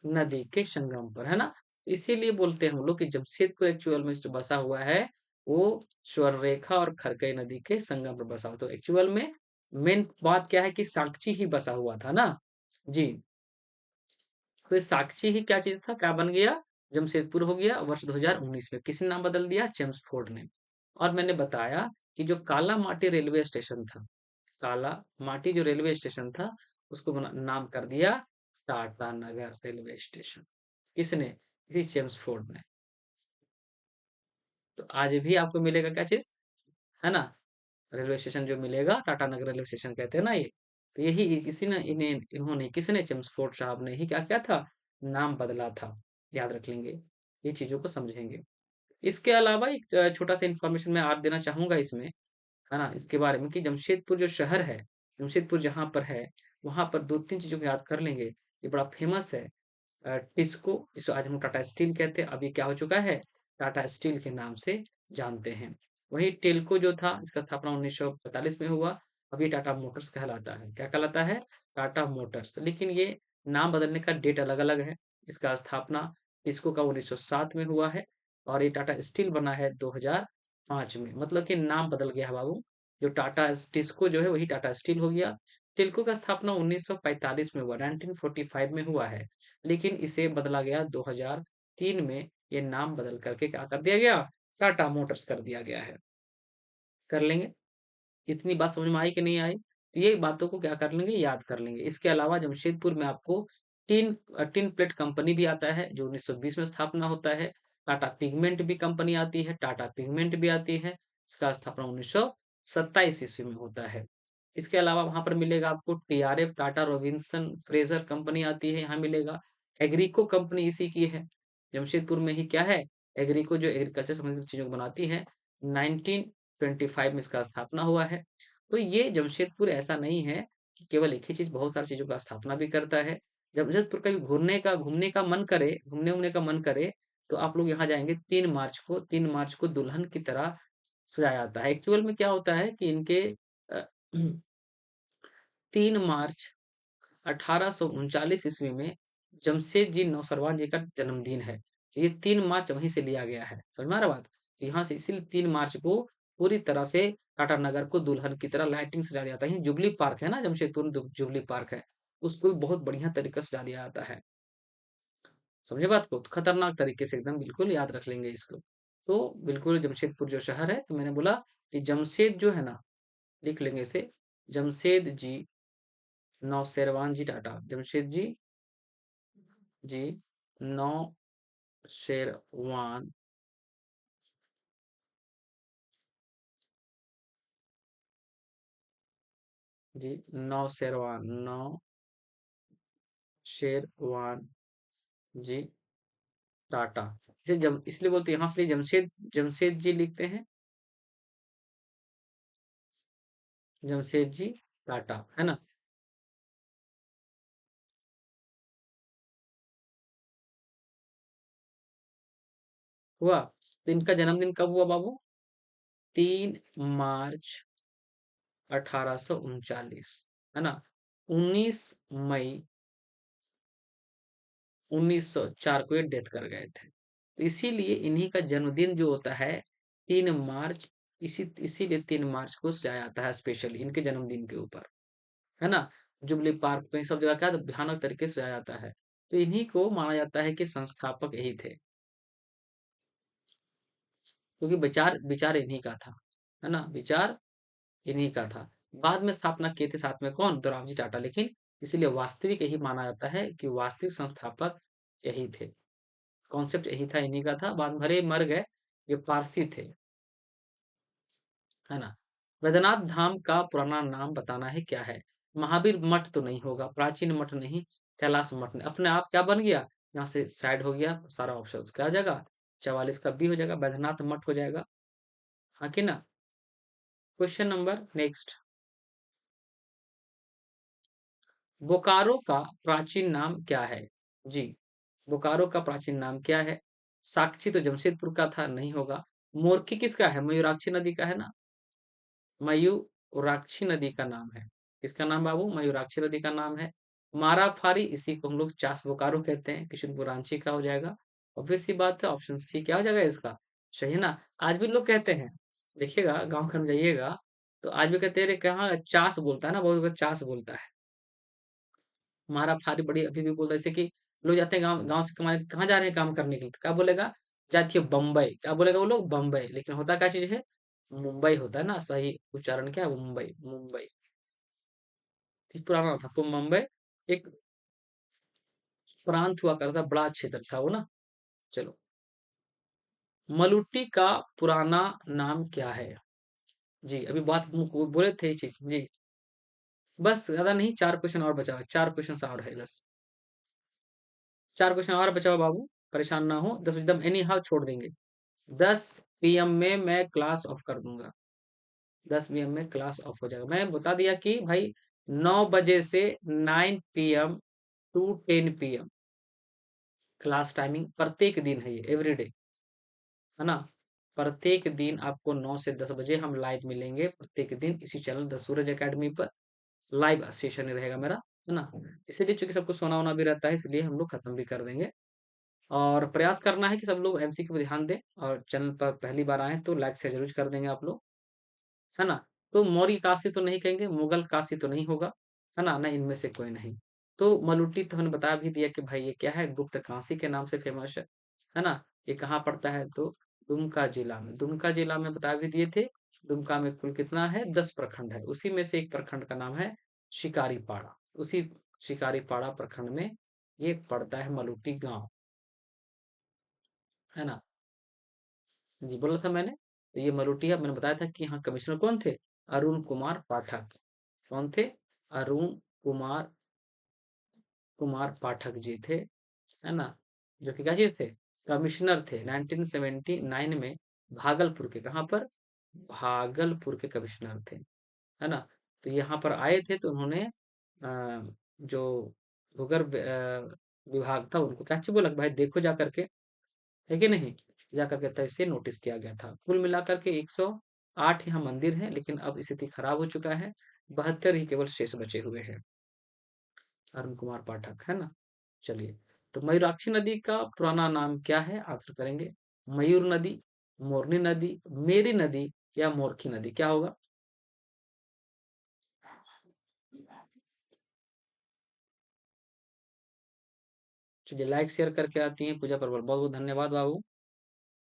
नदी के संगम पर, है ना? इसीलिए बोलते हैं हम लोग कि जमशेदपुर एक्चुअल में जो बसा हुआ है, वो स्वर्ण रेखा और खरकई नदी के संगम पर बसा हुआ। तो एक्चुअल में मेन बात क्या है कि साक्षी ही बसा हुआ था ना। जी, तो ये साक्षी ही क्या चीज था, क्या बन गया? जमशेदपुर हो गया वर्ष 2019 में। किसने नाम बदल दिया? चेम्सफोर्ड ने। और मैंने बताया कि जो काला माटी रेलवे स्टेशन था, काला माटी जो रेलवे स्टेशन था, उसको नाम कर दिया टाटा नगर रेलवे स्टेशन। किसने? इसी चेम्सफोर्ड ने। तो आज भी आपको मिलेगा क्या चीज, है ना? रेलवे स्टेशन जो मिलेगा, टाटा नगर रेलवे स्टेशन कहते हैं ना ये। तो यही इसी ने इन्होंने, किसने? चेम्सफोर्ड साहब ने ही क्या किया था? नाम बदला था। याद रख लेंगे, ये चीजों को समझेंगे। इसके अलावा एक छोटा सा इंफॉर्मेशन मैं आप देना चाहूंगा इसमें, है ना? इसके बारे में कि जमशेदपुर जो शहर है, जमशेदपुर जहाँ पर है, वहां पर दो तीन चीजों को याद कर लेंगे। ये बड़ा फेमस है, टिस्को, जिसे आज हम टाटा स्टील कहते हैं, अभी क्या हो चुका है? टाटा स्टील के नाम से जानते हैं। वही टेल्को जो था, इसका स्थापना 1945 में हुआ। अभी टाटा मोटर्स कहलाता है। क्या कहलाता है? टाटा मोटर्स। लेकिन ये नाम बदलने का डेट अलग अलग है। इसका स्थापना टिस्को का 1907 में हुआ है, और ये टाटा स्टील बना है 2005 में। मतलब कि नाम बदल गया है बाबू। जो टाटा टिस्को जो है वही टाटा स्टील हो गया। टिल्को का स्थापना 1945 में हुआ, 1945 में हुआ है। लेकिन इसे बदला गया 2003 में। ये नाम बदल करके क्या कर दिया गया? टाटा मोटर्स कर दिया गया है। कर लेंगे। इतनी बात समझ में आई कि नहीं आई? तो ये बातों को क्या कर लेंगे? याद कर लेंगे। इसके अलावा जमशेदपुर में आपको टिन प्लेट कंपनी भी आता है, जो 1920 में स्थापना होता है। टाटा पिगमेंट भी कंपनी आती है, टाटा पिगमेंट भी आती है। इसका स्थापना 1927 ईस्वी में होता है। इसके अलावा वहां पर मिलेगा आपको TRF, Tata Robinson Fraser company आती है, यहाँ मिलेगा। एग्रीको कंपनी इसी की है। जमशेदपुर में ही क्या है, एग्रीको जो एग्रीकल्चर संबंधित चीज़ों को बनाती है, 1925 में इसका स्थापना हुआ है। तो ये जमशेदपुर ऐसा नहीं है कि केवल एक ही चीज़, बहुत सारी चीज़ों का स्थापना भी करता है। जमशेदपुर कभी घूमने का मन करे, घूमने-वूमने का मन करे, तो आप लोग यहाँ जाएँगे 3 मार्च को दुल्हन की तरह सजाया जाता है। एक्चुअल में क्या होता है कि इनके अ, 3 मार्च 1839 ईस्वी में जमशेद जी नौसरवान जी का जन्मदिन है। तो ये 3 मार्च वहीं से लिया गया है। समझ में आ रहा बात? तो यहाँ से इसीलिए 3 मार्च को पूरी तरह से टाटा नगर को दुल्हन की तरह लाइटिंग सजा दिया जाता है। जुबली पार्क है ना, जमशेदपुर में जुबली पार्क है, उसको भी बहुत बढ़िया तरीके से सजा दिया जाता है। समझे बात को? तो खतरनाक तरीके से एकदम बिल्कुल याद रख लेंगे इसको। तो बिल्कुल जमशेदपुर जो शहर है, तो मैंने बोला कि जमशेद जो है ना, लिख लेंगे इसे, जमशेद जी नौशेरवान जी टाटा, जमशेद जी नौशेरवान जी नौशेरवान जी टाटा। इसे जम इसलिए बोलते हैं, यहाँ से जमशेद जी लिखते हैं, जमशेद जी टाटा, है ना? हुआ? तो इनका जन्मदिन कब हुआ बाबू? 3 मार्च 1839, है ना? 19 मई 1904 को ये डेथ कर गए थे। तो इसीलिए इन्हीं का जन्मदिन जो होता है 3 मार्च, इसीलिए 3 मार्च को सजाया जाता है स्पेशली इनके जन्मदिन के ऊपर, है ना? जुबली पार्क में सब जगह क्या है, तो भयानक तरीके से सजाया जाता है। तो इन्हीं को माना जाता है कि संस्थापक यही थे, क्योंकि विचार विचार इन्हीं का था, है ना? विचार इन्हीं का था। बाद में स्थापना किए थे साथ में कौन? दोराबजी टाटा, लेकिन इसीलिए वास्तविक यही माना जाता है कि वास्तविक संस्थापक यही थे। कॉन्सेप्ट यही था, इन्हीं का था। बाद में भले ही मर गए, ये पारसी थे, है ना? वैद्यनाथ धाम का पुराना नाम बताना है, क्या है? महावीर मठ तो नहीं होगा, प्राचीन मठ नहीं, कैलाश मठ नहीं, अपने आप क्या बन गया? यहाँ से साइड हो गया, सारा ऑप्शन क्या हो जाएगा? 44 का बी हो जाएगा, वैद्यनाथ मठ हो जाएगा। हाँ कि ना? Question number next. बोकारो का प्राचीन नाम क्या है? जी, बोकारो का प्राचीन नाम क्या है? साक्षी तो जमशेदपुर का था, नहीं होगा। मोरखी किसका है? मयूराक्षी नदी का है ना? मयूराक्षी नदी का नाम है। किसका नाम बाबू? मयूराक्षी नदी का नाम है। माराफारी, इसी को हम लोग चास बोकारो कहते हैं, किशनपुर रांची का हो जाएगा। ऑब्वियस सी बात है, ऑप्शन सी क्या हो जाएगा इसका? सही है ना? आज भी लोग कहते हैं, देखिएगा गाँव घर में जाइएगा, तो आज भी कहते हैं, अरे कहाँ चास बोलता है ना, बहुत लोग चास बोलता है। माराफारी बड़ी अभी भी बोलता है, जैसे कि लोग जाते हैं गाँव गाँव से कमाने, कहाँ जा रहे हैं काम करने के लिए? तो क्या बोलेगा? जाती है बम्बई, क्या बोलेगा वो लोग? बम्बई, लेकिन होता क्या चीज़ है? मुंबई होता है ना, सही उच्चारण क्या है? मुंबई, मुंबई। ठीक, पुराना था तो मुंबई एक प्रांत हुआ करता, बड़ा क्षेत्र था वो ना। चलो, मलुट्टी का पुराना नाम क्या है? जी, अभी बात बोले थे ये चीज जी। बस ज्यादा नहीं, 4 क्वेश्चन और बचा हुआ है, 4 क्वेश्चन और है बस। 4 क्वेश्चन और बचा हुआ बाबू, परेशान ना हो, 10 एकदम एनी हाउ छोड़ देंगे। 10 PM में मैं क्लास ऑफ कर दूंगा, 10 PM में क्लास ऑफ हो जाएगा। मैं बता दिया कि भाई 9 बजे से 9 PM to 10 PM class timing प्रत्येक दिन है, ये एवरीडे, है ना? प्रत्येक दिन आपको 9 से 10 बजे हम लाइव मिलेंगे, प्रत्येक दिन इसी चैनल द सूरज एकेडमी पर लाइव सेशन ही रहेगा मेरा, है ना? इसीलिए चूंकि सबको सोना होना भी रहता है, इसलिए हम लोग खत्म भी कर देंगे। और प्रयास करना है कि सब लोग एमसीक्यू पे ध्यान दें, और चैनल पर पहली बार आए तो लाइक शेयर जरूर कर देंगे आप लोग, है ना? तो मौर्य काशी तो नहीं कहेंगे, मुगल काशी तो नहीं होगा, है ना? ना इनमें से कोई नहीं। तो मलुट्टी तो हमने बता भी दिया कि भाई ये क्या है, गुप्त काशी के नाम से फेमस है ना? ये कहाँ पड़ता है? तो दुमका जिला में, दुमका जिला में बता भी दिए थे। दुमका में कुल कितना है? 10 प्रखंड है, उसी में से एक प्रखंड का नाम है शिकारीपाड़ा। उसी शिकारीपाड़ा प्रखंड में ये पड़ता है मलुट्टी गांव, है ना? जी, बोला था मैंने। तो ये मलुटिया मैंने बताया था कि यहाँ कमिश्नर कौन थे? अरुण कुमार पाठक। कौन थे? अरुण कुमार कुमार पाठक जी थे। है ना? जो कि क्या चीज़ थे? कमिश्नर थे 1979 में भागलपुर के, कहाँ पर? भागलपुर के कमिश्नर थे, है ना? तो यहाँ पर आए थे तो उन्होंने जो भूगर्भ विभाग था उनको क्या चाहिए बोला कि भाई देखो जा करके, है कि नहीं? जा करके तब इसे नोटिस किया गया था। कुल मिलाकर के 108 यहाँ मंदिर हैं, लेकिन अब स्थिति खराब हो चुका है। 72 ही केवल शेष बचे हुए हैं। अरुण कुमार पाठक, है ना? चलिए, तो मयूराक्षी नदी का पुराना नाम क्या है? आंसर करेंगे मयूर नदी, मोरनी नदी, मेरी नदी या मोरखी नदी, क्या होगा? चलिए, लाइक शेयर करके आती हैं पूजा परवर, बहुत बहुत धन्यवाद बाबू।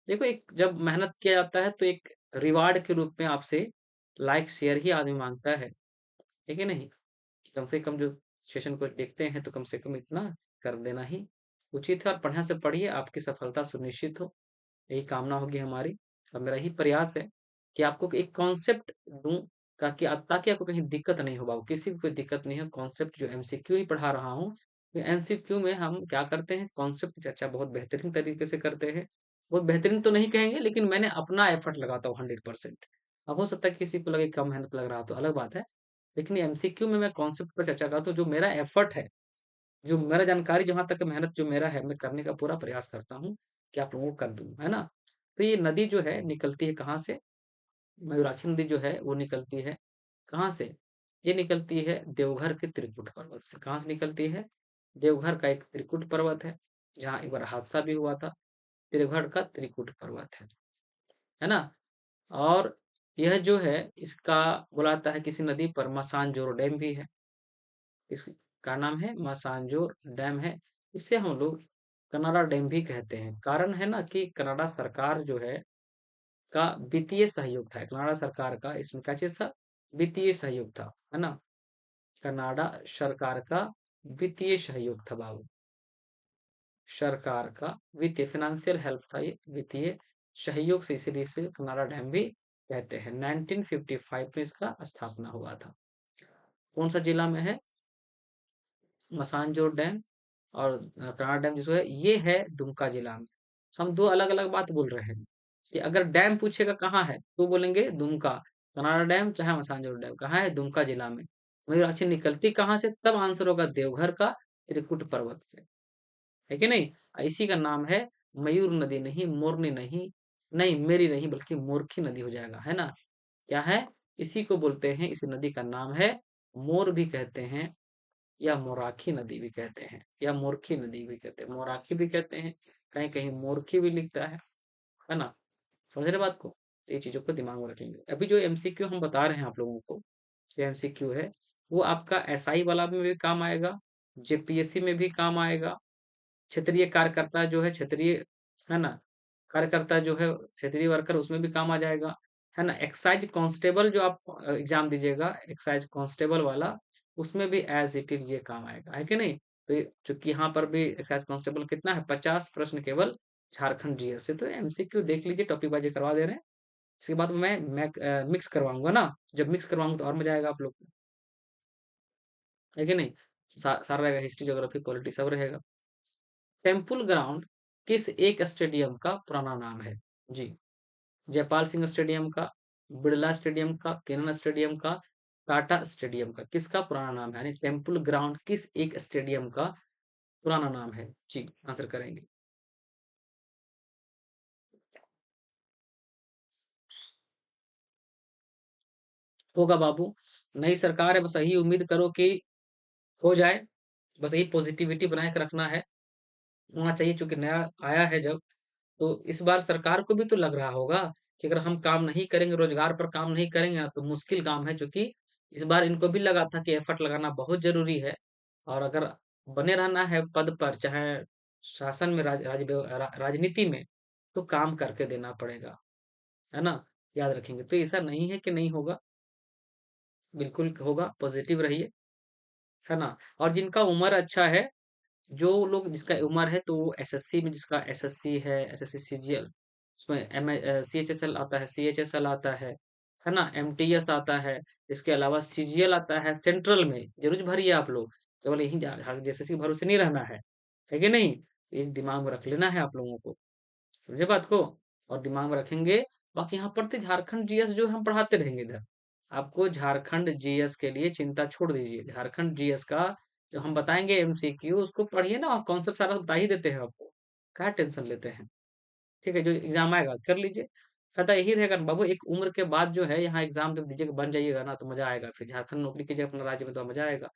देखो, एक जब मेहनत किया जाता है तो एक रिवार्ड के रूप में आपसे लाइक शेयर ही आदमी मांगता है, ठीक है नहीं? कम से कम जो सेशन को देखते हैं तो कम से कम इतना कर देना ही उचित है, और बढ़िया से पढ़िए, आपकी सफलता सुनिश्चित हो, यही कामना होगी हमारी। और मेरा ही प्रयास है कि आपको एक कॉन्सेप्ट दूं, ताकि ताकि आपको कहीं दिक्कत नहीं हो बाबू, किसी को कोई दिक्कत नहीं है। कॉन्सेप्ट जो एमसीक्यू ही पढ़ा रहा हूँ, एमसीक्यू में हम क्या करते हैं, कॉन्सेप्ट की चर्चा बहुत बेहतरीन तरीके से करते हैं। बहुत बेहतरीन तो नहीं कहेंगे, लेकिन मैंने अपना एफर्ट लगाता हूँ 100%। अब हो सकता है किसी को लगे कम मेहनत लग रहा हो, तो अलग बात है। लेकिन एमसीक्यू में मैं कॉन्सेप्ट पर चर्चा करता हूँ, जो मेरा एफर्ट है, जो मेरा जानकारी, जहाँ तक मेहनत जो मेरा है, मैं करने का पूरा प्रयास करता हूँ कि आप लोगों को कर दूँ, है ना? तो ये नदी जो है निकलती है कहाँ से? मयूराक्षी नदी जो है वो निकलती है कहाँ से? ये निकलती है देवघर के त्रिकुट पर्वत से। कहाँ से निकलती है? देवघर का एक त्रिकुट पर्वत है, जहाँ एक बार हादसा भी हुआ था। देवघर का त्रिकुट पर्वत है ना? और यह जो है, इसका बोला जाता है किसी नदी पर मसानजोर डैम भी है। इसका नाम है मसानजोर डैम है। इसे हम लोग कनाडा डैम भी कहते हैं। कारण है ना कि कनाडा सरकार जो है का वित्तीय सहयोग था। कनाडा सरकार का इसमें क्या चीज था? वित्तीय सहयोग था, है ना? कनाडा सरकार का वित्तीय सहयोग था बाबू। सरकार का वित्तीय फाइनेंशियल हेल्प था ये, वित्तीय सहयोग से, इसीलिए इसे कनाडा डैम भी कहते हैं। 1955 में इसका स्थापना हुआ था। कौन सा जिला में है मसानजोर डैम? और कनाडा डैम जिसको है, ये है दुमका जिला में। हम दो अलग अलग बात बोल रहे हैं कि अगर डैम पूछेगा कहाँ है तो बोलेंगे दुमका। कनाडा डैम चाहे मसानजोर डैम कहाँ है? दुमका जिला में। मयूराक्षी निकलती कहाँ से? तब आंसर होगा देवघर का त्रिकुट पर्वत से, है कि नहीं? इसी का नाम है मयूर नदी, नहीं मोरनी नहीं, नहीं मेरी नहीं, बल्कि मोरखी नदी हो जाएगा, है ना? क्या है? इसी को बोलते हैं, इस नदी का नाम है, मोर भी कहते हैं, या मोराखी नदी भी कहते हैं, या मोरखी नदी भी कहते हैं, मोराखी भी कहते हैं, कहीं कहीं मोरखी भी लिखता है ना? समझ रहे बात को? तो ये चीजों को दिमाग में रखेंगे। अभी जो एमसीक्यू हम बता रहे हैं आप लोगों को, जो एमसीक्यू है, वो आपका एसआई वाला में भी काम आएगा, जेपीएससी में भी काम आएगा, क्षेत्रीय कार्यकर्ता जो है, क्षेत्रीय, है ना, कार्यकर्ता जो है, क्षेत्रीय वर्कर, उसमें भी काम आ जाएगा, है ना? एक्साइज कांस्टेबल जो आप एग्जाम दीजिएगा, एक्साइज कांस्टेबल वाला, उसमें भी एज इट इज ये काम आएगा, है कि नहीं? तो चूंकि यहाँ पर भी एक्साइज कांस्टेबल कितना है, 50 प्रश्न केवल झारखंड जीएस से। तो एमसीक्यू देख लीजिए, टॉपिक बाजी करवा दे रहे हैं। इसके बाद मैं मिक्स करवाऊंगा ना, जब मिक्स करवाऊंगा तो और मजा आएगा आप लोग को, है कि नहीं? सारा रहेगा, हिस्ट्री ज्योग्राफी पॉलिटी सब रहेगा। टेम्पल ग्राउंड किस एक स्टेडियम का पुराना नाम है? जी, जयपाल सिंह स्टेडियम का, बिड़ला स्टेडियम का, केनन स्टेडियम का, टाटा स्टेडियम का, किसका पुराना नाम है? यानी टेम्पल ग्राउंड किस एक स्टेडियम का पुराना नाम है? जी, आंसर करेंगे। होगा बाबू, नई सरकार है, बस यही उम्मीद करो कि हो जाए, बस यही पॉजिटिविटी बनाए के रखना है, होना चाहिए। चूंकि नया आया है जब, तो इस बार सरकार को भी तो लग रहा होगा कि अगर हम काम नहीं करेंगे, रोजगार पर काम नहीं करेंगे ना, तो मुश्किल काम है। क्योंकि इस बार इनको भी लगा था कि एफर्ट लगाना बहुत जरूरी है, और अगर बने रहना है पद पर, चाहे शासन में, राजनीति में, तो काम करके देना पड़ेगा, है ना? याद रखेंगे, तो ऐसा नहीं है कि नहीं होगा, बिल्कुल होगा। पॉजिटिव रहिए, है ना? और जिनका उम्र अच्छा है, जो लोग जिसका उम्र है, तो वो एसएससी में, जिसका एसएससी है, एसएससी सीजीएल, उसमें सीएचएसएल आता है, सीएचएसएल आता है ना, एमटीएस आता है, इसके अलावा सीजीएल आता है सेंट्रल में। जरूर भरिए आप लोग, केवल यही जेएसएससी के भरोसे नहीं रहना है कि नहीं? ये दिमाग में रख लेना है आप लोगों को, समझे बात को? और दिमाग में रखेंगे। बाकी यहाँ पढ़ते झारखंड जीएस जो हम पढ़ाते रहेंगे इधर। आपको झारखंड जीएस के लिए चिंता छोड़ दीजिए। झारखंड जीएस का जो हम बताएंगे एमसीक्यू उसको पढ़िए ना, और कॉन्सेप्ट सारा बता ही देते हैं आपको। क्या टेंशन लेते हैं? ठीक है, जो एग्जाम आएगा कर लीजिए। फायदा यही रहेगा ना बाबू, एक उम्र के बाद जो है यहाँ एग्जाम जब दीजिएगा बन जाइएगा ना तो मजा आएगा, फिर झारखंड नौकरी कीजिएगा अपने राज्य में तो मजा आएगा।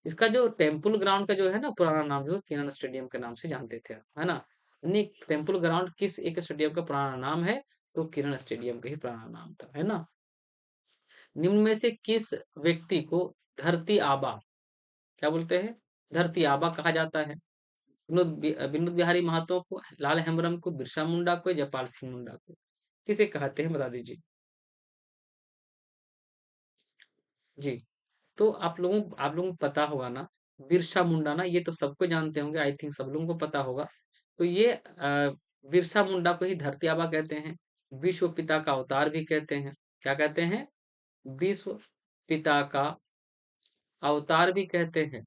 इसका जो टेम्पल ग्राउंड का जो है ना पुराना नाम जो किरण स्टेडियम के नाम से जानते थे, है ना? नहीं, टेम्पल ग्राउंड किस एक स्टेडियम का पुराना नाम है? तो किरण स्टेडियम का ही पुराना नाम था, है ना? निम्न में से किस व्यक्ति को धरती आबा, क्या बोलते हैं, धरती आबा कहा जाता है? विनोद बिहारी महतो को, लाल हेम्ब्रम को, बिरसा मुंडा को, जयपाल सिंह मुंडा को? किसे कहते हैं बता दीजिए। जी, तो आप लोगों को पता होगा ना, बिरसा मुंडा ना, ये तो सबको जानते होंगे, आई थिंक सब लोगों को पता होगा। तो ये बिरसा मुंडा को ही धरती आबा कहते हैं। विश्व पिता का अवतार भी कहते हैं। क्या कहते हैं? विश्व पिता का अवतार भी कहते हैं,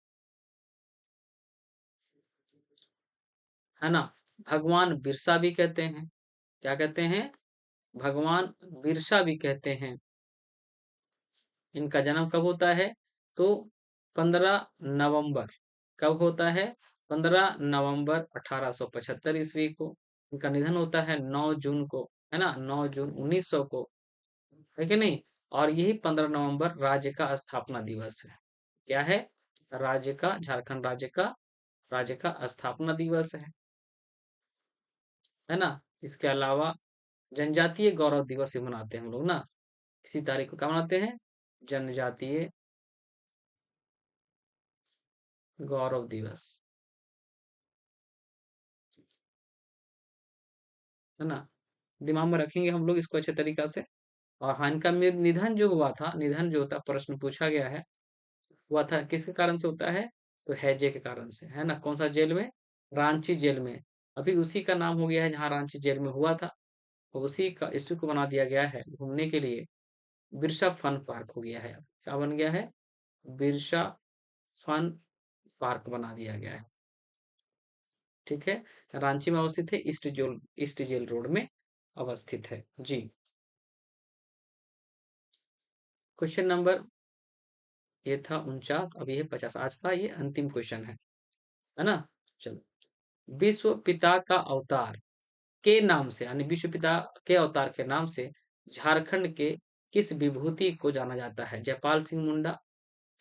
है ना? भगवान बिरसा भी कहते हैं। क्या कहते हैं? भगवान बिरसा भी कहते हैं। इनका जन्म कब होता है? तो 15 नवंबर। कब होता है? 15 नवंबर 1875 ईस्वी को। इनका निधन होता है 9 जून को, है ना? 9 जून 1900 को, है कि नहीं? और यही 15 नवंबर राज्य का स्थापना दिवस है। क्या है? राज्य का, झारखंड राज्य का स्थापना दिवस है ना? इसके अलावा जनजातीय गौरव दिवस भी मनाते हैं हम लोग ना। इसी तारीख को क्या मनाते हैं? जनजातीय गौरव दिवस, है ना? दिमाग में रखेंगे हम लोग इसको अच्छे तरीका से। और हाँ, इनका निधन जो हुआ था, निधन जो होता प्रश्न पूछा गया है, हुआ था किसके कारण से होता है? तो हैजे के कारण से, है ना? कौन सा जेल में? रांची जेल में। अभी उसी का नाम हो गया है जहाँ रांची जेल में हुआ था, और उसी का इसी को बना दिया गया है घूमने के लिए, बिरसा फन पार्क हो गया है। क्या बन गया है? बिरसा फन पार्क बना दिया गया है। ठीक है, रांची में अवस्थित है, ईस्ट जेल रोड में अवस्थित है। जी, क्वेश्चन नंबर, ये था 49, अब ये है 50। आज का ये अंतिम क्वेश्चन है ना? चलो, विश्व पिता का अवतार के नाम से, यानी विश्व पिता के अवतार के नाम से झारखंड के किस विभूति को जाना जाता है? जयपाल सिंह मुंडा,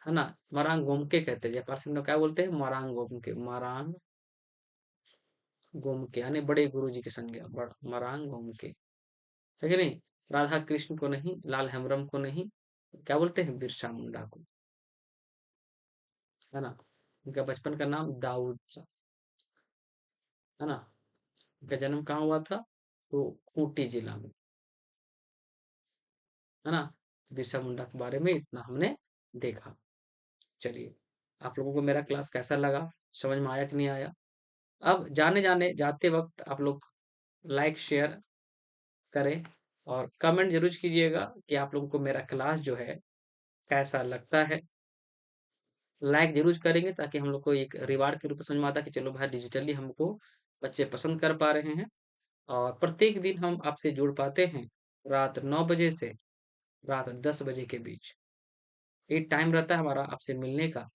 है ना? मरांग गोमके कहते हैं, जयपाल सिंह मुंडा क्या बोलते हैं? मरांग गोमके, मरांग गोमके, यानी बड़े गुरु जी के संज्ञा, मरांग गोमके, है कि नहीं? राधा कृष्ण को नहीं, लाल हेम्ब्रम को नहीं, क्या बोलते हैं? बिरसा मुंडा को, है ना? उनका बचपन का नाम दाऊद था, है ना? उनका जन्म कहाँ हुआ था? तो खूंटी जिला में, है ना? बिरसा मुंडा के बारे में इतना हमने देखा। चलिए, आप लोगों को मेरा क्लास कैसा लगा? समझ में आया कि नहीं आया? अब जाते वक्त आप लोग लाइक शेयर करें, और कमेंट जरूर कीजिएगा कि आप लोगों को मेरा क्लास जो है कैसा लगता है। लाइक जरूर करेंगे ताकि हम लोग को एक रिवार्ड के रूप में समझ में आता है कि चलो भाई, डिजिटली हमको बच्चे पसंद कर पा रहे हैं। और प्रत्येक दिन हम आपसे जुड़ पाते हैं रात 9 बजे से रात 10 बजे के बीच। ये टाइम रहता है हमारा आपसे मिलने का,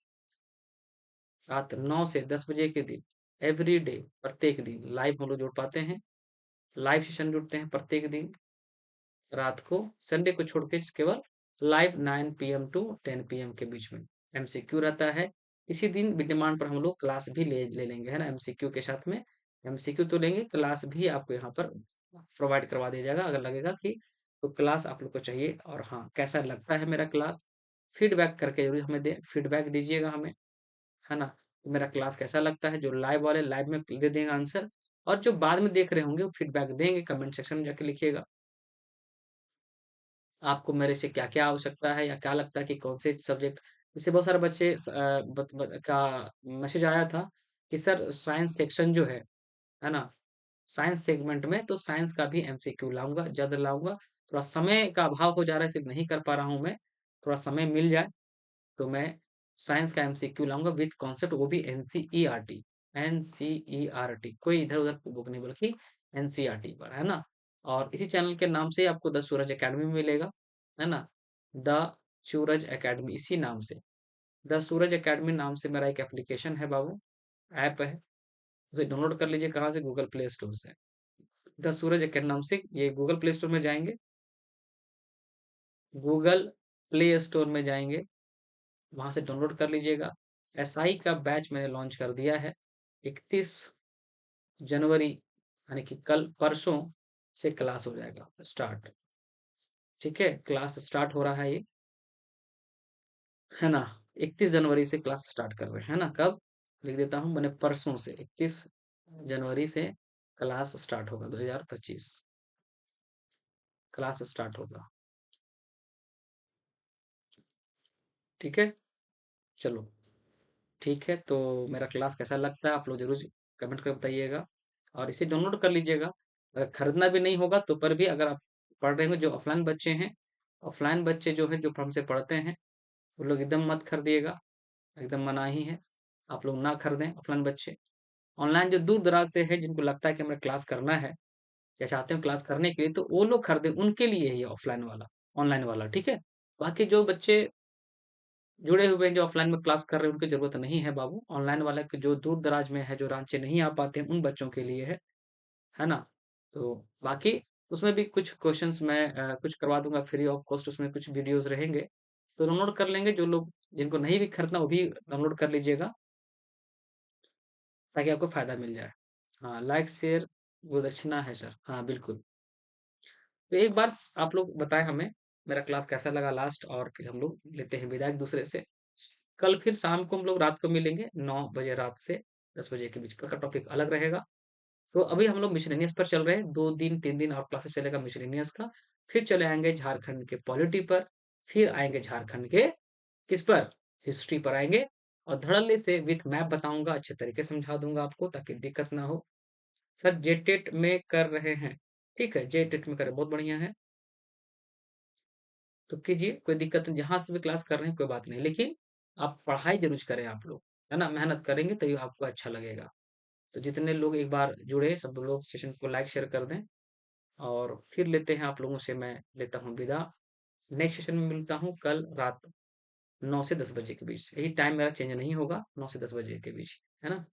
रात 9 से 10 बजे के दिन, एवरी डे, प्रत्येक दिन लाइव हम लोग जुड़ पाते हैं। लाइव सेशन जुड़ते हैं प्रत्येक दिन रात को, संडे को छोड़ के केवल लाइव 9 PM टू 10 PM के बीच में एमसीक्यू रहता है। इसी दिन डिमांड पर हम लोग क्लास भी ले लेंगे, है ना? एमसीक्यू के साथ में एमसीक्यू तो लेंगे, क्लास भी आपको यहाँ पर प्रोवाइड करवा दिया जाएगा अगर लगेगा कि तो क्लास आप लोग को चाहिए। और हाँ, कैसा लगता है मेरा क्लास, फीडबैक करके जरूर हमें दे, फीडबैक दीजिएगा हमें, है ना? तो मेरा क्लास कैसा लगता है, जो लाइव वाले लाइव में दे देंगे आंसर, और जो बाद में देख रहे होंगे वो फीडबैक देंगे, कमेंट सेक्शन में जाके लिखिएगा आपको मेरे से क्या-क्या आवश्यकता है, या क्या लगता है कि कौन से सब्जेक्ट। जैसे बहुत सारे बच्चे का मैसेज आया था कि सर साइंस सेक्शन जो है ना? साइंस सेगमेंट में तो साइंस का भी एमसीक्यू लाऊँगा, जल्द लाऊँगा। थोड़ा समय का अभाव हो जा रहा है, इसलिए नहीं कर पा रहा हूँ मैं। थोड़ा समय मिल जाए तो मैं साइंस का एमसीक्यू लाऊँगा विथ कॉन्सेप्ट, वो भी एनसीईआरटी। एनसीईआरटी, कोई इधर-उधर बुक नहीं बल्कि एनसीईआरटी पर, है ना? और इसी चैनल के नाम से आपको द सूरज अकेडमी मिलेगा, है ना? द सूरज अकेडमी इसी नाम से, द सूरज अकेडमी नाम से मेरा एक एप्लीकेशन है बाबू, ऐप है, उसे डाउनलोड कर लीजिए कहाँ से? गूगल प्ले स्टोर से। द सूरज अकेडमी नाम से ये गूगल प्ले स्टोर में जाएँगे, गूगल प्ले स्टोर में जाएँगे, वहाँ से डाउनलोड कर लीजिएगा। एसआई का बैच मैंने लॉन्च कर दिया है, 31 जनवरी यानी कि कल परसों से क्लास हो जाएगा स्टार्ट, ठीक है? क्लास स्टार्ट हो रहा है ये, है ना? 31 जनवरी से क्लास स्टार्ट कर रहे हैं, है ना? कब? लिख देता हूँ मैंने परसों से 31 जनवरी से क्लास स्टार्ट होगा 2025 क्लास स्टार्ट होगा, ठीक है? चलो, ठीक है, तो मेरा क्लास कैसा लगता है आप लोग ज़रूर कमेंट कर बताइएगा और इसे डाउनलोड कर लीजिएगा। अगर खरीदना भी नहीं होगा तो पर भी अगर आप पढ़ रहे हो जो ऑफ़लाइन बच्चे हैं, ऑफ़लाइन बच्चे जो हैं जो हमसे पढ़ते हैं, वो लोग एकदम मत खरीदिएगा, एकदम मनाही है। आप लोग ना खरीदें ऑफ़लाइन बच्चे। ऑनलाइन जो दूर-दराज से है जिनको लगता है कि हमें क्लास करना है या चाहते हो क्लास करने के लिए तो वो लोग खरीदें, उनके लिए है ये ऑफ़लाइन वाला, ऑनलाइन वाला, ठीक है? बाकी जो बच्चे जुड़े हुए हैं जो ऑफ़लाइन में क्लास कर रहे हैं उनकी ज़रूरत नहीं है बाबू। ऑनलाइन वाला कि जो दूर-दराज में है, जो रांची नहीं आ पाते हैं, उन बच्चों के लिए है ना? तो बाकी उसमें भी कुछ क्वेश्चन्स मैं कुछ करवा दूँगा फ्री ऑफ कॉस्ट उसमें कुछ वीडियोज़ रहेंगे, तो डाउनलोड कर लेंगे जो लोग जिनको नहीं भी खरीदना वो भी डाउनलोड कर लीजिएगा, ताकि आपको फ़ायदा मिल जाए। हाँ, लाइक, शेयर वो दक्षिणा है सर। हाँ, बिल्कुल। तो एक बार आप लोग बताएँ हमें, मेरा क्लास कैसा लगा लास्ट और फिर हम लोग लेते हैं विदा एक-दूसरे से। कल फिर शाम को हम लोग रात को मिलेंगे 9 बजे रात से 10 बजे के बीच। कल का टॉपिक अलग रहेगा। तो अभी हम लोग मिसलेनियस पर चल रहे हैं। 2 दिन 3 दिन और क्लासेस चलेगा मिसलेनियस का। फिर चले आएँगे झारखंड के पॉलिटी पर, फिर आएँगे झारखंड के किस पर? हिस्ट्री पर आएँगे और धड़ल्ले से विथ मैप बताऊँगा, अच्छे तरीके से समझा दूँगा आपको ताकि दिक्कत ना हो। सर जेटेट में कर रहे हैं। ठीक है, जेटेट में कर रहे हैं, बहुत बढ़िया है। तो कीजिए, कोई दिक्कत नहीं, जहाँ से भी क्लास कर रहे हैं कोई बात नहीं, लेकिन आप पढ़ाई ज़रूर करें आप लोग, है ना? मेहनत करेंगे तभी आपको अच्छा लगेगा। तो जितने लोग एक बार जुड़े सब लोग सेशन को लाइक शेयर कर दें और फिर लेते हैं आप लोगों से मैं लेता हूँ विदा। नेक्स्ट सेशन में मिलता हूँ कल रात 9 से 10 बजे के बीच। यही टाइम मेरा चेंज नहीं होगा, 9 से 10 बजे के बीच, है ना?